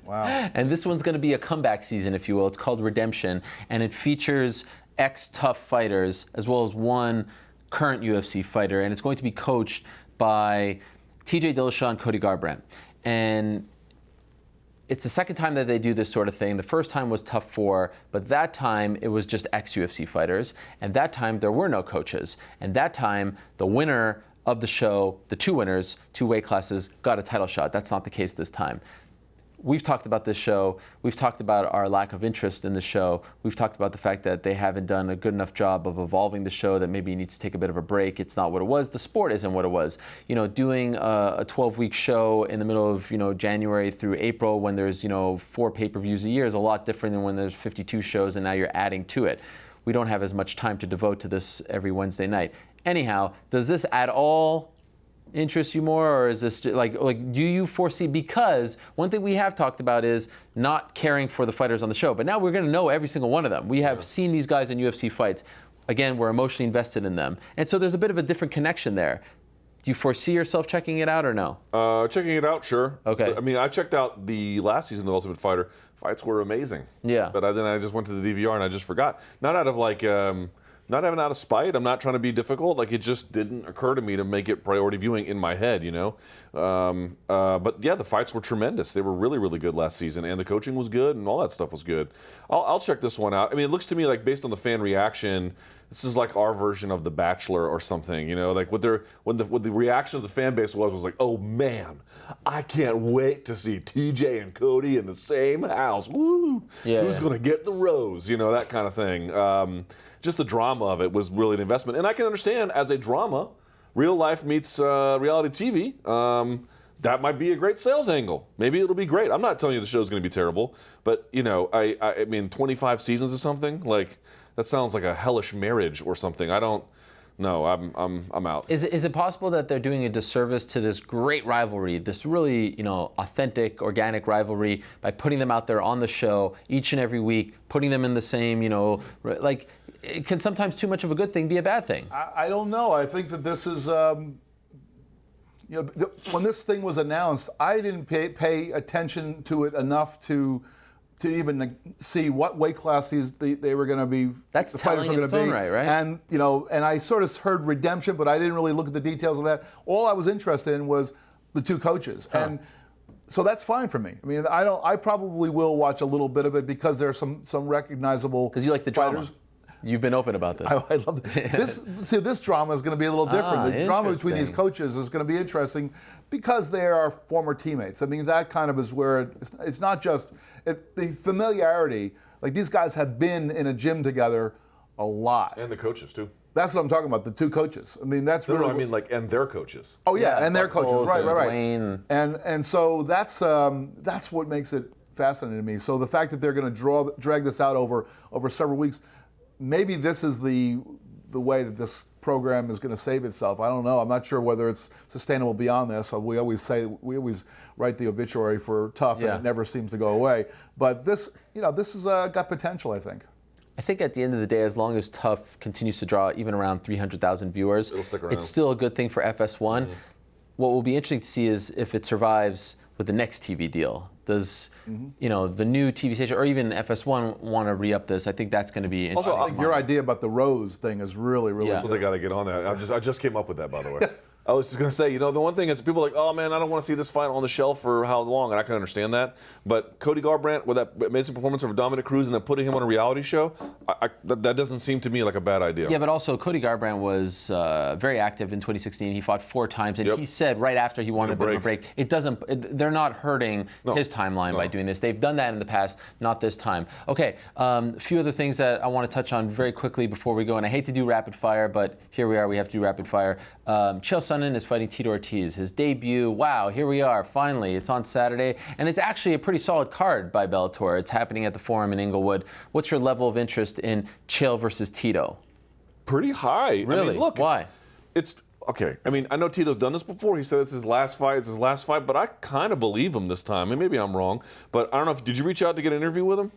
Wow. And this one's going to be a comeback season, if you will. It's called Redemption, and it features ex-Tough fighters as well as one current UFC fighter, and it's going to be coached by TJ Dillashaw and Cody Garbrandt. And it's the second time that they do this sort of thing. The first time was Tough 4, but that time it was just ex-UFC fighters. And that time there were no coaches. And that time the winner of the show, the two winners, two weight classes, got a title shot. That's not the case this time. We've talked about this show. We've talked about our lack of interest in the show. We've talked about the fact that they haven't done a good enough job of evolving the show, that maybe it needs to take a bit of a break. It's not what it was. The sport isn't what it was. Doing a 12-week show in the middle of, January through April when there's, 4 pay-per-views a year is a lot different than when there's 52 shows and now you're adding to it. We don't have as much time to devote to this every Wednesday night. Anyhow, does this at all interest you more, or is this like do you foresee, because one thing we have talked about is not caring for the fighters on the show, but now we're going to know every single one of them. We have seen these guys in UFC fights. Again, we're emotionally invested in them, and so there's a bit of a different connection there. Do you foresee yourself checking it out or no? Checking it out, sure. Okay. I mean, I checked out the last season of Ultimate Fighter. Fights were amazing. Yeah. But then I just went to the DVR and I just forgot. Not out of not even out of spite. I'm not trying to be difficult. It just didn't occur to me to make it priority viewing in my head, But yeah, the fights were tremendous. They were really, really good last season, and the coaching was good, and all that stuff was good. I'll check this one out. I mean, it looks to me like, based on the fan reaction, this is like our version of The Bachelor or something. What the reaction of the fan base was like, oh man, I can't wait to see TJ and Cody in the same house. Woo! Yeah, Who's gonna get the rose? That kind of thing. Just the drama of it was really an investment. And I can understand, as a drama, real life meets reality TV, that might be a great sales angle. Maybe it'll be great. I'm not telling you the show's going to be terrible, but I mean, 25 seasons or something, that sounds like a hellish marriage or something. I don't. No, I'm out. Is it possible that they're doing a disservice to this great rivalry, this really, authentic, organic rivalry, by putting them out there on the show each and every week, putting them in the same, can sometimes too much of a good thing be a bad thing? I don't know. I think that this is, when this thing was announced, I didn't pay attention to it enough to even see what weight classes they were going to be. That's the fighters telling were in going its to be. own right? And and I sort of heard Redemption, but I didn't really look at the details of that. All I was interested in was the two coaches, and so that's fine for me. I mean, I probably will watch a little bit of it because there are some recognizable. Because you like the fighters. Drama. You've been open about this. I love this. This drama is going to be a little different. The drama between these coaches is going to be interesting because they are former teammates. I mean, that kind of is where it's not just the familiarity. Like, these guys have been in a gym together a lot. And the coaches too. That's what I'm talking about. The two coaches. I mean, that's really. No, I mean, and their coaches. Oh yeah, and their coaches. Right. Dwayne. And so that's what makes it fascinating to me. So the fact that they're going to drag this out over several weeks. Maybe this is the way that this program is going to save itself. I don't know. I'm not sure whether it's sustainable beyond this. We always write the obituary for Tough, and it never seems to go away. But this has got potential, I think. I think at the end of the day, as long as Tough continues to draw even around 300,000 viewers, it'll stick around. It's still a good thing for FS1. Mm-hmm. What will be interesting to see is if it survives with the next TV deal. Does the new TV station or even FS1 want to re-up this? I think that's going to be interesting. Also, I think your idea about the Rose thing is really, really That's what they got to get on that. I just came up with that, by the way. I was just going to say, the one thing is people are like, oh man, I don't want to see this fight on the shelf for how long, and I can understand that. But Cody Garbrandt, with that amazing performance over Dominic Cruz and then putting him on a reality show, that doesn't seem to me like a bad idea. Yeah, but also Cody Garbrandt was very active in 2016. He fought 4 times, and he said right after he wanted a bit of a break, they're not hurting his timeline by doing this. They've done that in the past, not this time. Okay, a few other things that I want to touch on very quickly before we go, and I hate to do rapid fire, but here we are, we have to do rapid fire. Chael Sonnen Sonnen is fighting Tito Ortiz. His debut, wow, here we are, finally. It's on Saturday, and it's actually a pretty solid card by Bellator. It's happening at the Forum in Inglewood. What's your level of interest in Chael versus Tito? Pretty high. Really? I mean, look, why? It's okay. I mean, I know Tito's done this before. He said it's his last fight. It's his last fight, but I kind of believe him this time. And maybe I'm wrong, but I don't know. Did you reach out to get an interview with him?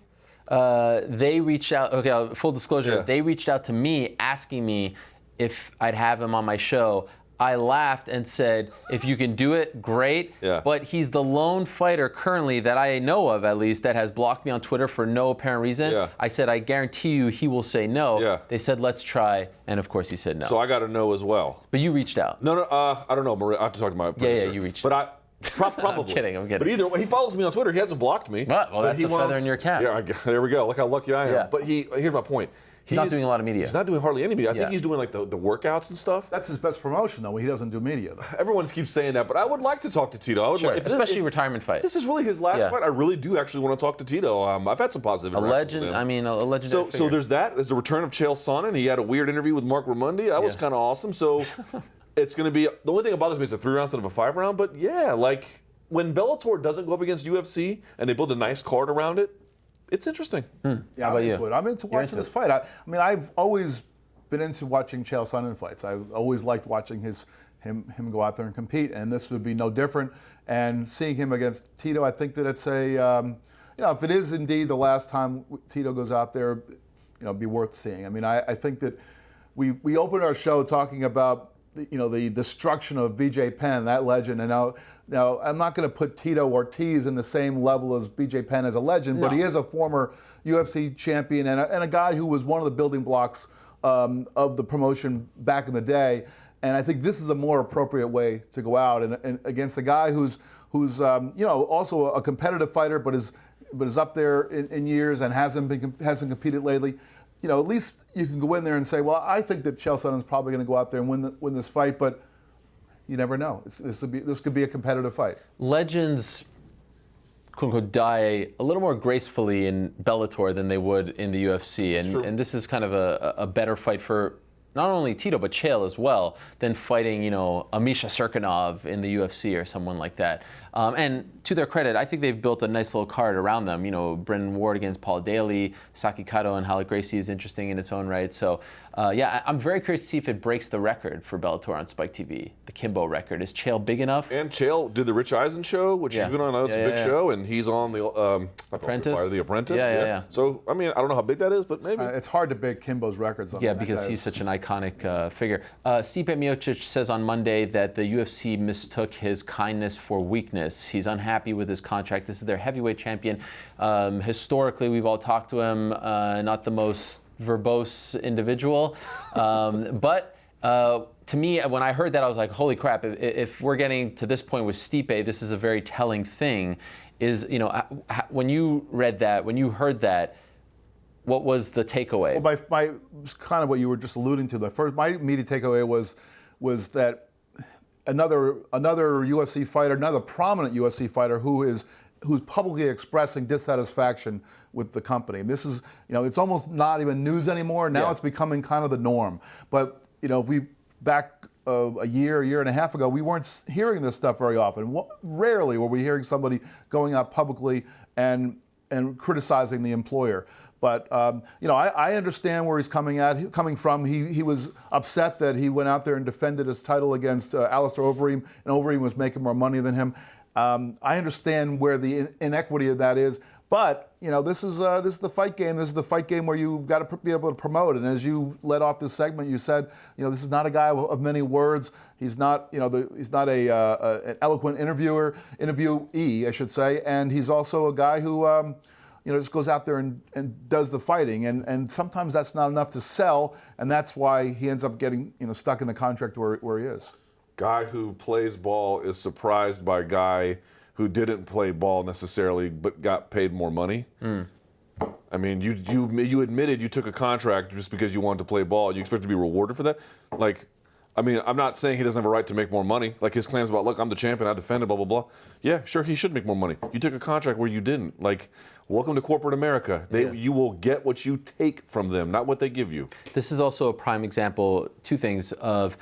They reached out. Okay, full disclosure. Yeah. They reached out to me asking me if I'd have him on my show. I laughed and said, if you can do it, great. Yeah. But he's the lone fighter currently that I know of, at least, that has blocked me on Twitter for no apparent reason. Yeah. I said, I guarantee you he will say no. Yeah. They said, let's try. And of course he said no. So I got to know as well. But you reached out. No, I don't know. Maria, I have to talk to my producer. Yeah, you reached But probably. I'm kidding. But either way, he follows me on Twitter. He hasn't blocked me. Well, that's a feather in your cap. Yeah, there we go. Look how lucky I am. Yeah. But here's my point. He's not doing a lot of media. He's not doing hardly any media. I Yeah. think he's doing like the workouts and stuff. That's his best promotion, though. He doesn't do media, though. Everyone keeps saying that, but I would like to talk to Tito. I would Sure, like, especially retirement fight. This is really his last Yeah. fight. I really do actually want to talk to Tito. I've had some positive A interactions legend. with him. I mean, a legendary So figure. there's that. There's the return of Chael Sonnen. He had a weird interview with Mark Raimondi. That was Yeah. kind of awesome. So it's going to be the only thing that bothers me is a 3 round instead of a 5 round. But yeah, like when Bellator doesn't go up against UFC and they build a nice card around it, it's interesting. Yeah, How about I'm you? into it. I'm into watching into this it. fight. I mean, I've always been into watching Chael Sonnen fights. I've always liked watching him go out there and compete, and this would be no different. And seeing him against Tito, I think that it's if it is indeed the last time Tito goes out there, it'd be worth seeing. I mean, I think that we opened our show talking about the destruction of BJ Penn, that legend, and now I'm not going to put Tito Ortiz in the same level as BJ Penn as a legend, but he is a former UFC champion and a guy who was one of the building blocks of the promotion back in the day. And I think this is a more appropriate way to go out and against a guy who's also a competitive fighter, but is up there in years and hasn't competed lately. At least you can go in there and say, well, I think that Chael Sonnen's probably going to go out there and win this fight, but you never know. This could be a competitive fight. Legends, quote unquote, die a little more gracefully in Bellator than they would in the UFC, and this is kind of a better fight for not only Tito but Chael as well than fighting Amisha Serkinov in the UFC or someone like that. And to their credit, I think they've built a nice little card around them. Brendan Ward against Paul Daly, Saki Kato and Halak Gracie is interesting in its own right. So, I'm very curious to see if it breaks the record for Bellator on Spike TV, the Kimbo record. Is Chael big enough? And Chael did the Rich Eisen show, which he's been on. I know it's a big show, and he's on the Apprentice. The Apprentice. Yeah. So, I mean, I don't know how big that is, but maybe. It's hard to break Kimbo's records. Yeah, because he's such an iconic figure. Stipe Miocic says on Monday that the UFC mistook his kindness for weakness. He's unhappy with his contract. This is their heavyweight champion. Historically, we've all talked to him. Not the most verbose individual. But to me, when I heard that, I was like, holy crap, if we're getting to this point with Stipe, this is a very telling thing. When you read that, when you heard that, what was the takeaway? Well, my kind of what you were just alluding to. My immediate takeaway was that another UFC fighter, another prominent UFC fighter who's publicly expressing dissatisfaction with the company. This is, it's almost not even news anymore. Now it's becoming kind of the norm. But if we back a year and a half ago, we weren't hearing this stuff very often. Rarely were we hearing somebody going out publicly and criticizing the employer. But I understand where he's coming from. He was upset that he went out there and defended his title against Alistair Overeem, and Overeem was making more money than him. I understand where the inequity of that is. But this is the fight game. This is the fight game where you've got to be able to promote. And as you led off this segment, you said, this is not a guy of many words. He's not, he's not an eloquent interviewee, I should say. And he's also a guy who, just goes out there and does the fighting. And sometimes that's not enough to sell. And that's why he ends up getting, stuck in the contract where he is. Guy who plays ball is surprised by guy who didn't play ball necessarily but got paid more money. I mean, you admitted you took a contract just because you wanted to play ball. You expect to be rewarded for that? I'm not saying he doesn't have a right to make more money. Like his claims about, look, I'm the champion, I defended, blah, blah, blah. Yeah, sure, he should make more money. You took a contract where you didn't. Welcome to corporate America. You will get what you take from them, not what they give you. This is also a prime example, two things, of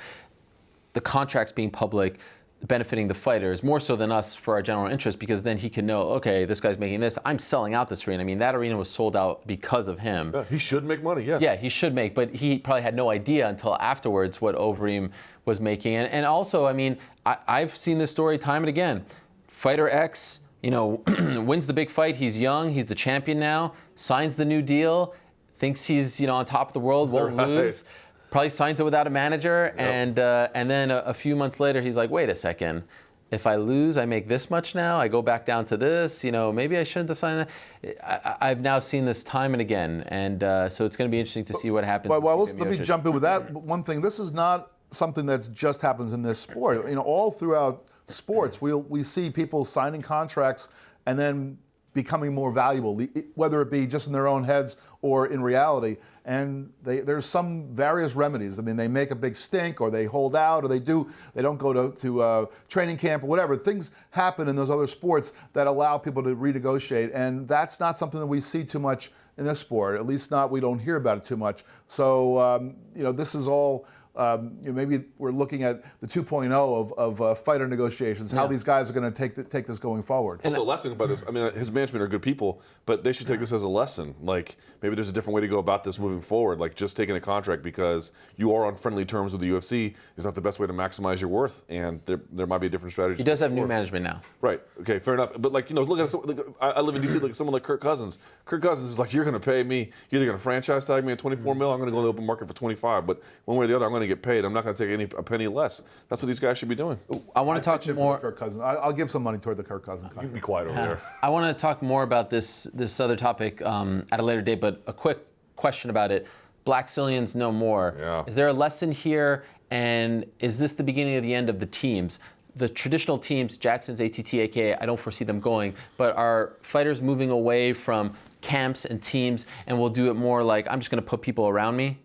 the contracts being public benefiting the fighters more so than us for our general interest, because then he can know, okay, this guy's making this, I'm selling out this arena. I mean, that arena was sold out because of him. Yeah, he should make money, yes. Yeah, he should make, but he probably had no idea until afterwards what Overeem was making. And also, I mean, I've seen this story time and again. Fighter X, wins the big fight. He's young. He's the champion now. Signs the new deal. Thinks he's, on top of the world. Won't lose. Probably signs it without a manager. Yep. And then a few months later, he's like, wait a second. If I lose, I make this much now. I go back down to this. Maybe I shouldn't have signed that. I've now seen this time and again. And so it's going to be interesting to see what happens. Well, let me jump in with that. One thing, this is not something that just happens in this sport. All throughout sports, we see people signing contracts and then becoming more valuable, whether it be just in their own heads or in reality. And there's some various remedies. I mean, they make a big stink, or they hold out, or they don't go to training camp or whatever. Things happen in those other sports that allow people to renegotiate, and that's not something that we see too much in this sport. At least we don't hear about it too much. So this is all. Maybe we're looking at the 2.0 of fighter negotiations, how these guys are going to take this going forward. Also, a lesson about this, I mean, his management are good people, but they should take this as a lesson. Like, maybe there's a different way to go about this moving forward. Like, just taking a contract because you are on friendly terms with the UFC is not the best way to maximize your worth, and there might be a different strategy. He does have new management now. Right. Okay, fair enough. But, look at I live in D.C., like someone like Kirk Cousins. Kirk Cousins is like, you're going to pay me, you're either going to franchise tag me at 24 mil, I'm going to go to the open market for 25, but one way or the other, I'm going to get paid. I'm not going to take a penny less. That's what these guys should be doing. I want to talk more. Kirk Cousins. I'll give some money toward the Kirk Cousins contract. You be quiet over there. I want to talk more about this other topic at a later date, but a quick question about it. Blackzilians no more. Yeah. Is there a lesson here, and is this the beginning of the end of the teams? The traditional teams, Jackson's, ATT, aka, I don't foresee them going, but are fighters moving away from camps and teams, and will do it more like, I'm just going to put people around me?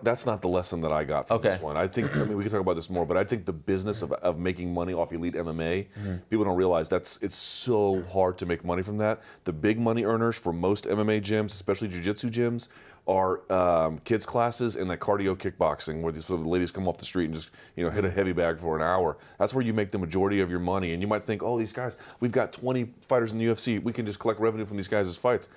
That's not the lesson that I got from this one. I think, we can talk about this more, but I think the business of making money off elite MMA, people don't realize it's so hard to make money from that. The big money earners for most MMA gyms, especially jiu-jitsu gyms, are kids classes and like cardio kickboxing, where the ladies come off the street and just hit a heavy bag for an hour. That's where you make the majority of your money. And you might think, oh, these guys, we've got 20 fighters in the UFC, we can just collect revenue from these guys' fights.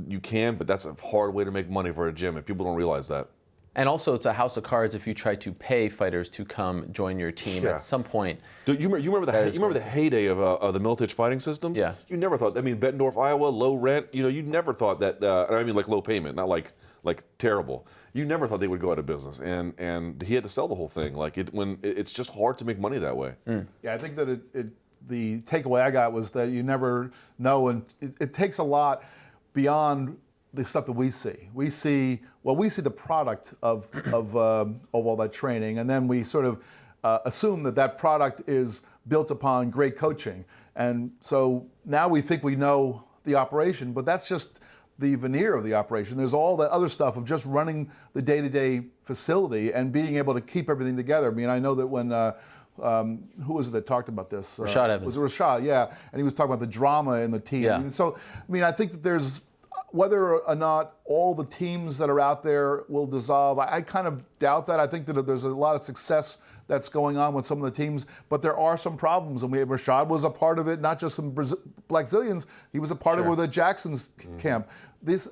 You can, but that's a hard way to make money for a gym, and people don't realize that. And also, it's a house of cards if you try to pay fighters to come join your team at some point. You remember the heyday of the Miocic fighting systems? Yeah. You never thought. I mean, Bettendorf, Iowa, low rent. You never thought that. I mean, like low payment, not like terrible. You never thought they would go out of business, and he had to sell the whole thing. It's just hard to make money that way. Yeah, I think that the takeaway I got was that you never know, and it takes a lot beyond the stuff that we see. We see the product of all that training, and then we sort of assume that product is built upon great coaching. And so now we think we know the operation, but that's just the veneer of the operation. There's all that other stuff of just running the day-to-day facility and being able to keep everything together. I mean, I know that when who was it that talked about this? Rashad Evans. Was it Rashad? Yeah, and he was talking about the drama in the team. Yeah. I think that there's, whether or not all the teams that are out there will dissolve, I kind of doubt that. I think that there's a lot of success that's going on with some of the teams, but there are some problems. And Rashad was a part of it, not just some Blackzilians. He was a part of it with the Jackson's camp. This,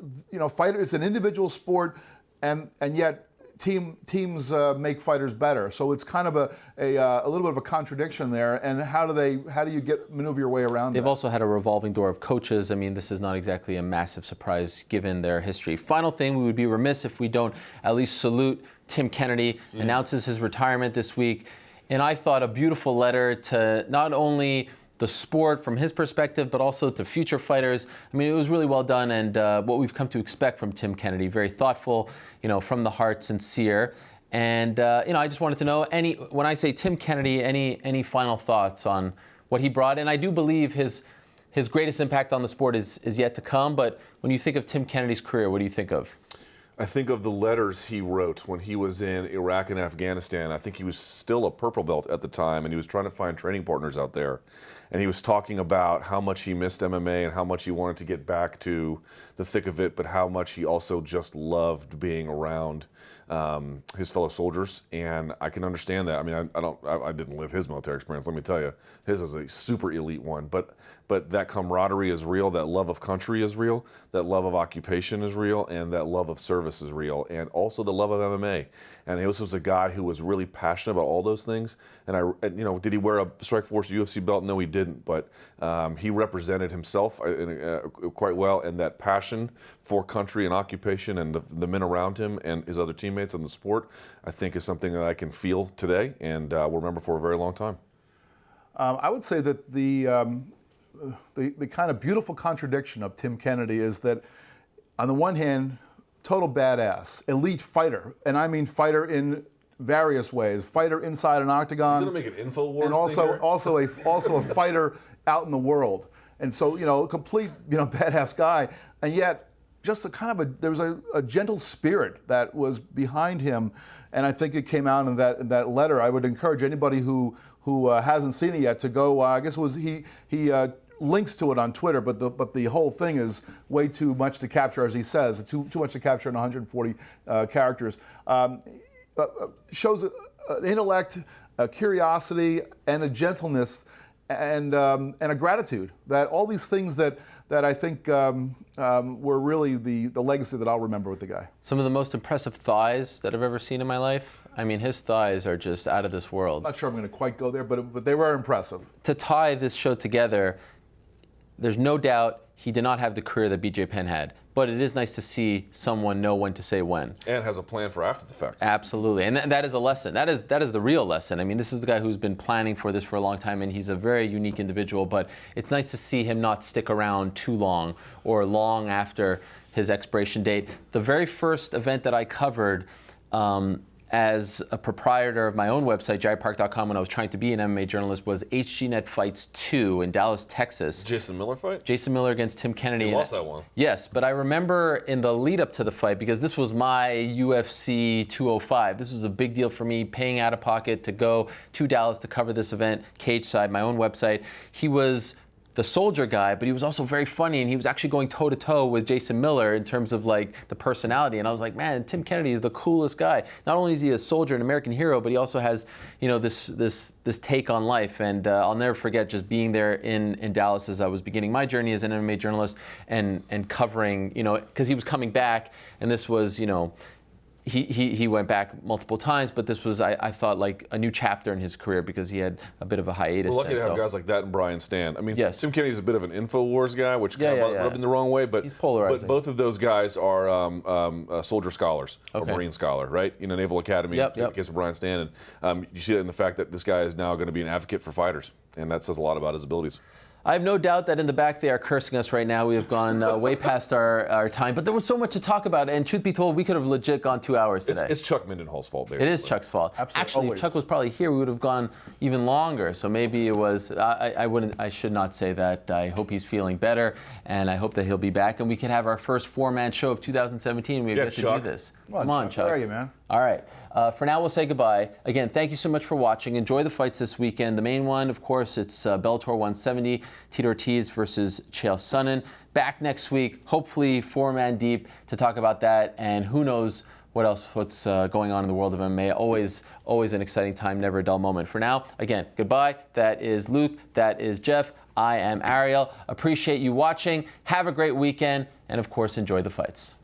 fighter, it's an individual sport, and yet teams make fighters better. So it's kind of a little bit of a contradiction there. And how do you maneuver your way around They've that? also had a revolving door of coaches. I mean, this is not exactly a massive surprise given their history. Final thing, we would be remiss if we don't at least salute Tim Kennedy. Announces his retirement this week. And I thought a beautiful letter to not only the sport from his perspective, but also to future fighters. I mean, it was really well done, and what we've come to expect from Tim Kennedy, very thoughtful, from the heart, sincere. And I just wanted to know, when I say Tim Kennedy, any final thoughts on what he brought? And I do believe his greatest impact on the sport is yet to come, but when you think of Tim Kennedy's career, what do you think of? I think of the letters he wrote when he was in Iraq and Afghanistan. I think he was still a purple belt at the time, and he was trying to find training partners out there. and he was talking about how much he missed MMA and how much he wanted to get back to the thick of it, but how much he also just loved being around his fellow soldiers. And I can understand that. I mean, I didn't live his military experience, let me tell you. His is a super elite one, but that camaraderie is real, that love of country is real, that love of occupation is real, and that love of service is real, and also the love of MMA. And this was a guy who was really passionate about all those things. And did he wear a Strikeforce UFC belt? No, he didn't. But he represented himself quite well, and that passion for country and occupation and the men around him and his other teammates in the sport, I think is something that I can feel today and will remember for a very long time. I would say that the kind of beautiful contradiction of Tim Kennedy is that, on the one hand, total badass, elite fighter, and I mean fighter in various ways. Fighter inside an octagon, You're gonna make an InfoWars and also a fighter out in the world. And so, a complete badass guy, and yet just there was a gentle spirit that was behind him, and I think it came out in that letter. I would encourage anybody who hasn't seen it yet to go. I guess it was he links to it on Twitter, but the whole thing is way too much to capture, as he says. It's too much to capture in 140 characters. Shows an intellect, a curiosity, and a gentleness, and a gratitude. That all these things that I think were really the legacy that I'll remember with the guy. Some of the most impressive thighs that I've ever seen in my life. I mean, his thighs are just out of this world. I'm not sure I'm going to quite go there, but they were impressive. To tie this show together, there's no doubt he did not have the career that BJ Penn had, but it is nice to see someone know when to say when. And has a plan for after the fact. Absolutely, and that is a lesson. That is the real lesson. I mean, this is the guy who's been planning for this for a long time, and he's a very unique individual, but it's nice to see him not stick around too long or long after his expiration date. The very first event that I covered as a proprietor of my own website, JairPark.com, when I was trying to be an MMA journalist, was HGNet Fights 2 in Dallas, Texas. Jason Miller fight? Jason Miller against Tim Kennedy. He lost that one. Yes, but I remember in the lead up to the fight, because this was my UFC 205, this was a big deal for me, paying out of pocket to go to Dallas to cover this event, cage side, my own website. He was the soldier guy, but he was also very funny, and he was actually going toe-to-toe with Jason Miller in terms of like the personality. And I was like, man, Tim Kennedy is the coolest guy. Not only is he a soldier, an American hero, but he also has, this take on life. And I'll never forget just being there in Dallas as I was beginning my journey as an MMA journalist and covering, because he was coming back, and this was, he went back multiple times, but this was, I thought, like a new chapter in his career because he had a bit of a hiatus. We're lucky to have guys like that and Brian Stan. I mean, yes. Tim Kennedy's a bit of an InfoWars guy, which kind of rubbed in the wrong way, but he's polarizing. But both of those guys are soldier scholars or Marine scholar, right? Naval Academy, in the case of Brian Stan. And you see it in the fact that this guy is now going to be an advocate for fighters, and that says a lot about his abilities. I have no doubt that in the back they are cursing us right now. We have gone way past our time, but there was so much to talk about, and truth be told, we could have legit gone 2 hours today. It's Chuck Mindenhall's fault, basically. It is Chuck's fault. Absolutely. Actually, Always. if Chuck was probably here, we would have gone even longer. So maybe it was. I should not say that. I hope he's feeling better, and I hope that he'll be back, and we can have our first four-man show of 2017. We get to do this. Come on, Chuck. Where are you, man? All right. For now, we'll say goodbye. Again, thank you so much for watching. Enjoy the fights this weekend. The main one, of course, it's Bellator 170, Tito Ortiz versus Chael Sonnen. Back next week, hopefully 4-man deep to talk about that, and who knows what's going on in the world of MMA. Always an exciting time, never a dull moment. For now, again, goodbye. That is Luke. That is Jeff. I am Ariel. Appreciate you watching. Have a great weekend, and of course, enjoy the fights.